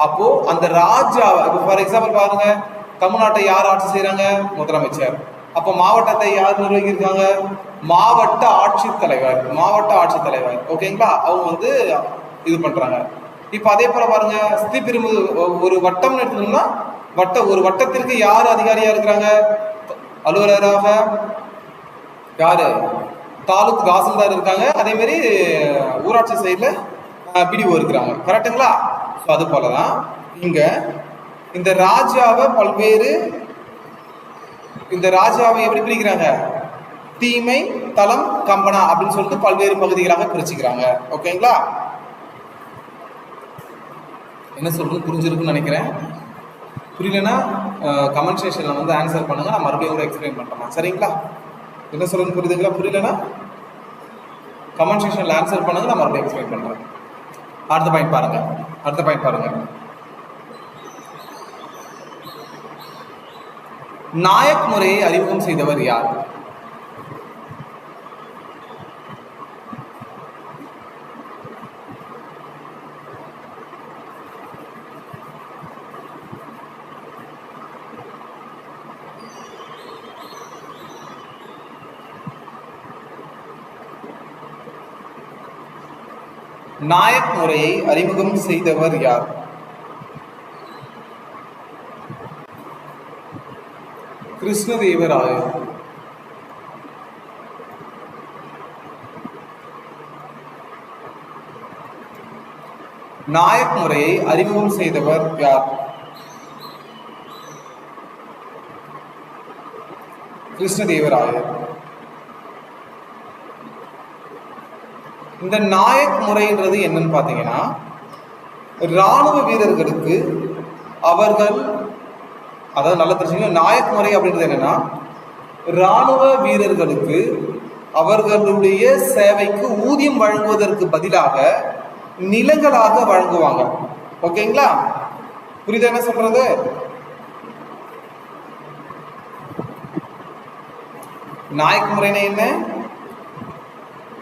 அப்போ அந்த ராஜாவை, இப்போ ஃபார் எக்ஸாம்பிள் பாருங்க, தமிழ்நாட்டை யார் ஆட்சி செய்யறாங்க? முதலமைச்சர். அப்போ மாவட்டத்தை யார் நிர்வகிக்கிறாங்க? மாவட்ட ஆட்சித்தலைவர். ஓகேங்களா? அவங்க இது பண்றாங்க. இப்ப அதே போல பாருங்க, ஒரு வட்டம் எடுத்தோம்னா ஒரு வட்டத்திற்கு யார் அதிகாரியா இருக்கிறாங்க? அலுவலராக யாரு? தாலுக் தாசில்தார் இருக்காங்க. அதே மாதிரி ஊராட்சி சைட்ல பிடிஓ இருக்கிறாங்க. கரெக்டுங்களா? அது போலதான் இங்க இந்த ராஜாவை எப்படி பிரிக்கிறாங்க? தீமை, தலம், கம்பனா அப்படின்னு சொல்லிட்டு பல்வேறு பகுதிகளாக பிரிச்சுக்கிறாங்க. ஓகேங்களா? என்ன சொல்றது புரிஞ்சிருக்குன்னு நினைக்கிறேன். புரியலன்னா கமெண்ட் செக்ஷன்ல ஆன்சர் பண்ணுங்க. நான் மறுபடியும் கூட எக்ஸ்பிளைன் பண்றேன். சரிங்களா? என்ன சொல்றது புரியுதுங்களா? புரியலன்னா கமெண்ட் செக்ஷன்ல ஆன்சர் பண்ணுங்க. நான் மறுபடியும் எக்ஸ்பிளைன் பண்றேன். அடுத்த பாயிண்ட் பாருங்க. நாயக் முறையை அறிமுகம் செய்தவர் யார்? நாயக் முறையை அறிமுகம் செய்தவர் யார்? கிருஷ்ணதேவராயர். நாயக் முறையை அறிமுகம் செய்தவர் யார்? கிருஷ்ணதேவராயர். இந்த நாயக் முறைன்றது என்னன்னு பாத்தீங்கன்னா, இராணுவ வீரர்களுக்கு நல்லா தெரிஞ்சுக்கணும். நாயக் முறை அப்படின்றது என்னன்னா, இராணுவ வீரர்களுக்கு அவர்களுடைய சேவைக்கு ஊதியம் வழங்குவதற்கு பதிலாக நிலங்களாக வழங்குவாங்க. ஓகேங்களா? புரியுதா என்ன சொல்றது? நாயக் முறைனா என்ன?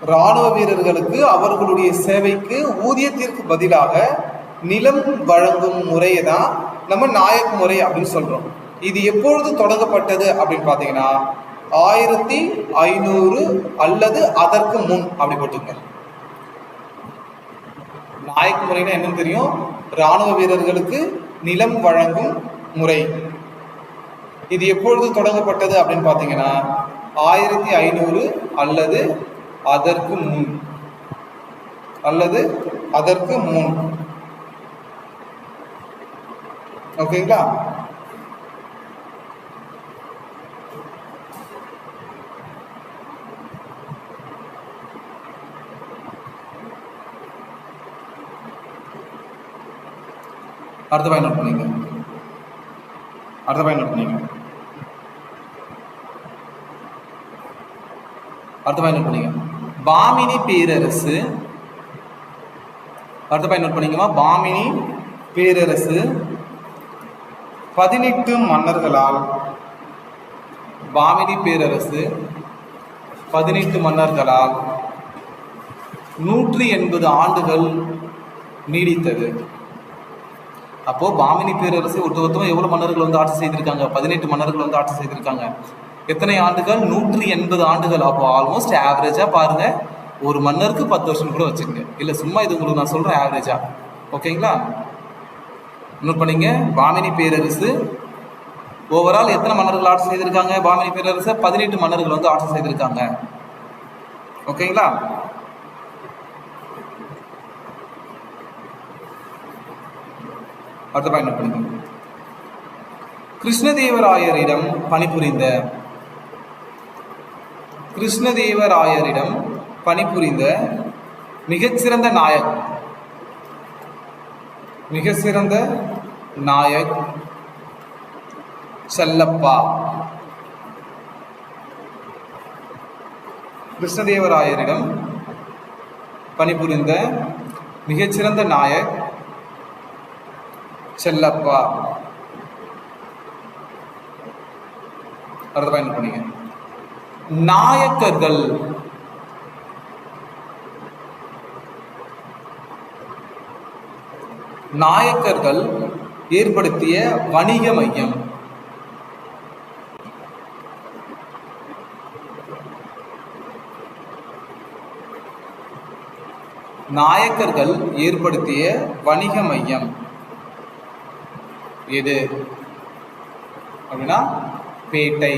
இராணுவ வீரர்களுக்கு அவர்களுடைய சேவைக்கு ஊதியத்திற்கு பதிலாக நிலம் வழங்கும் முறையை தான் நம்ம நாயக் முறை அப்படின்னு சொல்றோம். இது எப்பொழுது தொடங்கப்பட்டது அப்படின்னு பாத்தீங்கன்னா 1500 அல்லது அதற்கு முன் அப்படி போட்டுங்க. நாயக் முறைனா என்னன்னு தெரியும்? இராணுவ வீரர்களுக்கு நிலம் வழங்கும் முறை. இது எப்பொழுது தொடங்கப்பட்டது அப்படின்னு பாத்தீங்கன்னா 1500 அல்லது அதற்கு முன். ஓகேங்களா? அடுத்த பாயிண்ட் நோட் பண்ணிங்க. பாமினி பேரரசு அடுத்த பாயிண்ட் நோட் பண்ணிக்கமா. பாமினி பேரரசு 18 மன்னர்களால், பாமினி பேரரசு 18 மன்னர்களால் 180 ஆண்டுகள் நீடித்தது. அப்போ பாமினி பேரரசு ஒட்டுமொத்தமாக எவ்வளவு மன்னர்கள் வந்து ஆட்சி செய்திருக்காங்க? 18 மன்னர்கள் வந்து ஆட்சி செய்திருக்காங்க. எத்தனை ஆண்டுகள்? 180 ஆண்டுகள். அப்போ ஆல்மோஸ்ட் ஆவரேஜா பாருங்க, ஒரு மன்னருக்கு 10 வருஷம் கூட வச்சுக்கங்க. இல்ல சும்மா இது உங்களுக்கு நான் சொல்றேன் ஆவரேஜா. ஓகேங்களா? நோட் பண்ணீங்க. பாமினி பேரரசு ஓவரால் எத்தனை மன்னர்கள் ஆட்சி செய்திருக்காங்க? பாமினி பேரரசு 18 மன்னர்கள் வந்து ஆட்சி செய்திருக்காங்க. ஓகேங்களா? அடுத்த பாயிண்ட் நோட் பண்ணுங்க. கிருஷ்ணதேவராயரிடம் பணிபுரிந்த மிகச்சிறந்த நாயக் செல்லப்பா. கிருஷ்ணதேவராயரிடம் பணிபுரிந்த மிகச்சிறந்த நாயக் செல்லப்பா. அடுத்த பாயிண்ட் பண்ணீங்க. நாயக்கர்கள் ஏற்படுத்திய வணிக மையம். நாயக்கர்கள் ஏற்படுத்திய வணிக மையம் எது அப்படின்னா பேட்டை.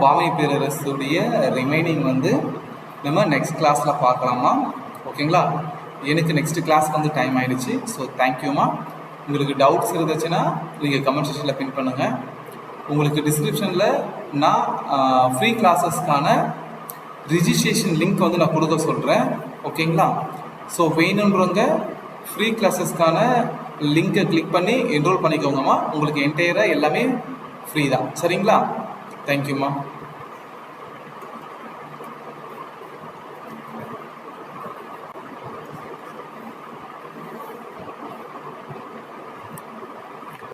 பாமினி பேரரசுடைய ரிமைனிங் வந்து நம்ம நெக்ஸ்ட் கிளாஸ்ல பார்க்கலாமா? ஓகேங்களா? எனக்கு நெக்ஸ்ட் கிளாஸ் வந்து டைம் ஆயிடுச்சு. ஸோ தேங்க்யூமா. உங்களுக்கு டவுட்ஸ் இருந்துச்சுன்னா நீங்கள் கமெண்ட் செக்ஷனில் பின் பண்ணுங்க. உங்களுக்கு டிஸ்கிரிப்ஷனில் நான் ஃப்ரீ கிளாஸஸ்க்கான ரிஜிஸ்ட்ரேஷன் லிங்க் வந்து நான் கொடுக்க சொல்கிறேன். ஓகேங்களா? ஸோ வேணுன்றவங்க ஃப்ரீ கிளாஸஸ்க்கான லிங்கை கிளிக் பண்ணி என்ரோல் பண்ணிக்கோங்கம்மா. உங்களுக்கு என்டையராக எல்லாமே ஃப்ரீ தான். சரிங்களா? தேங்க்யூம்மா.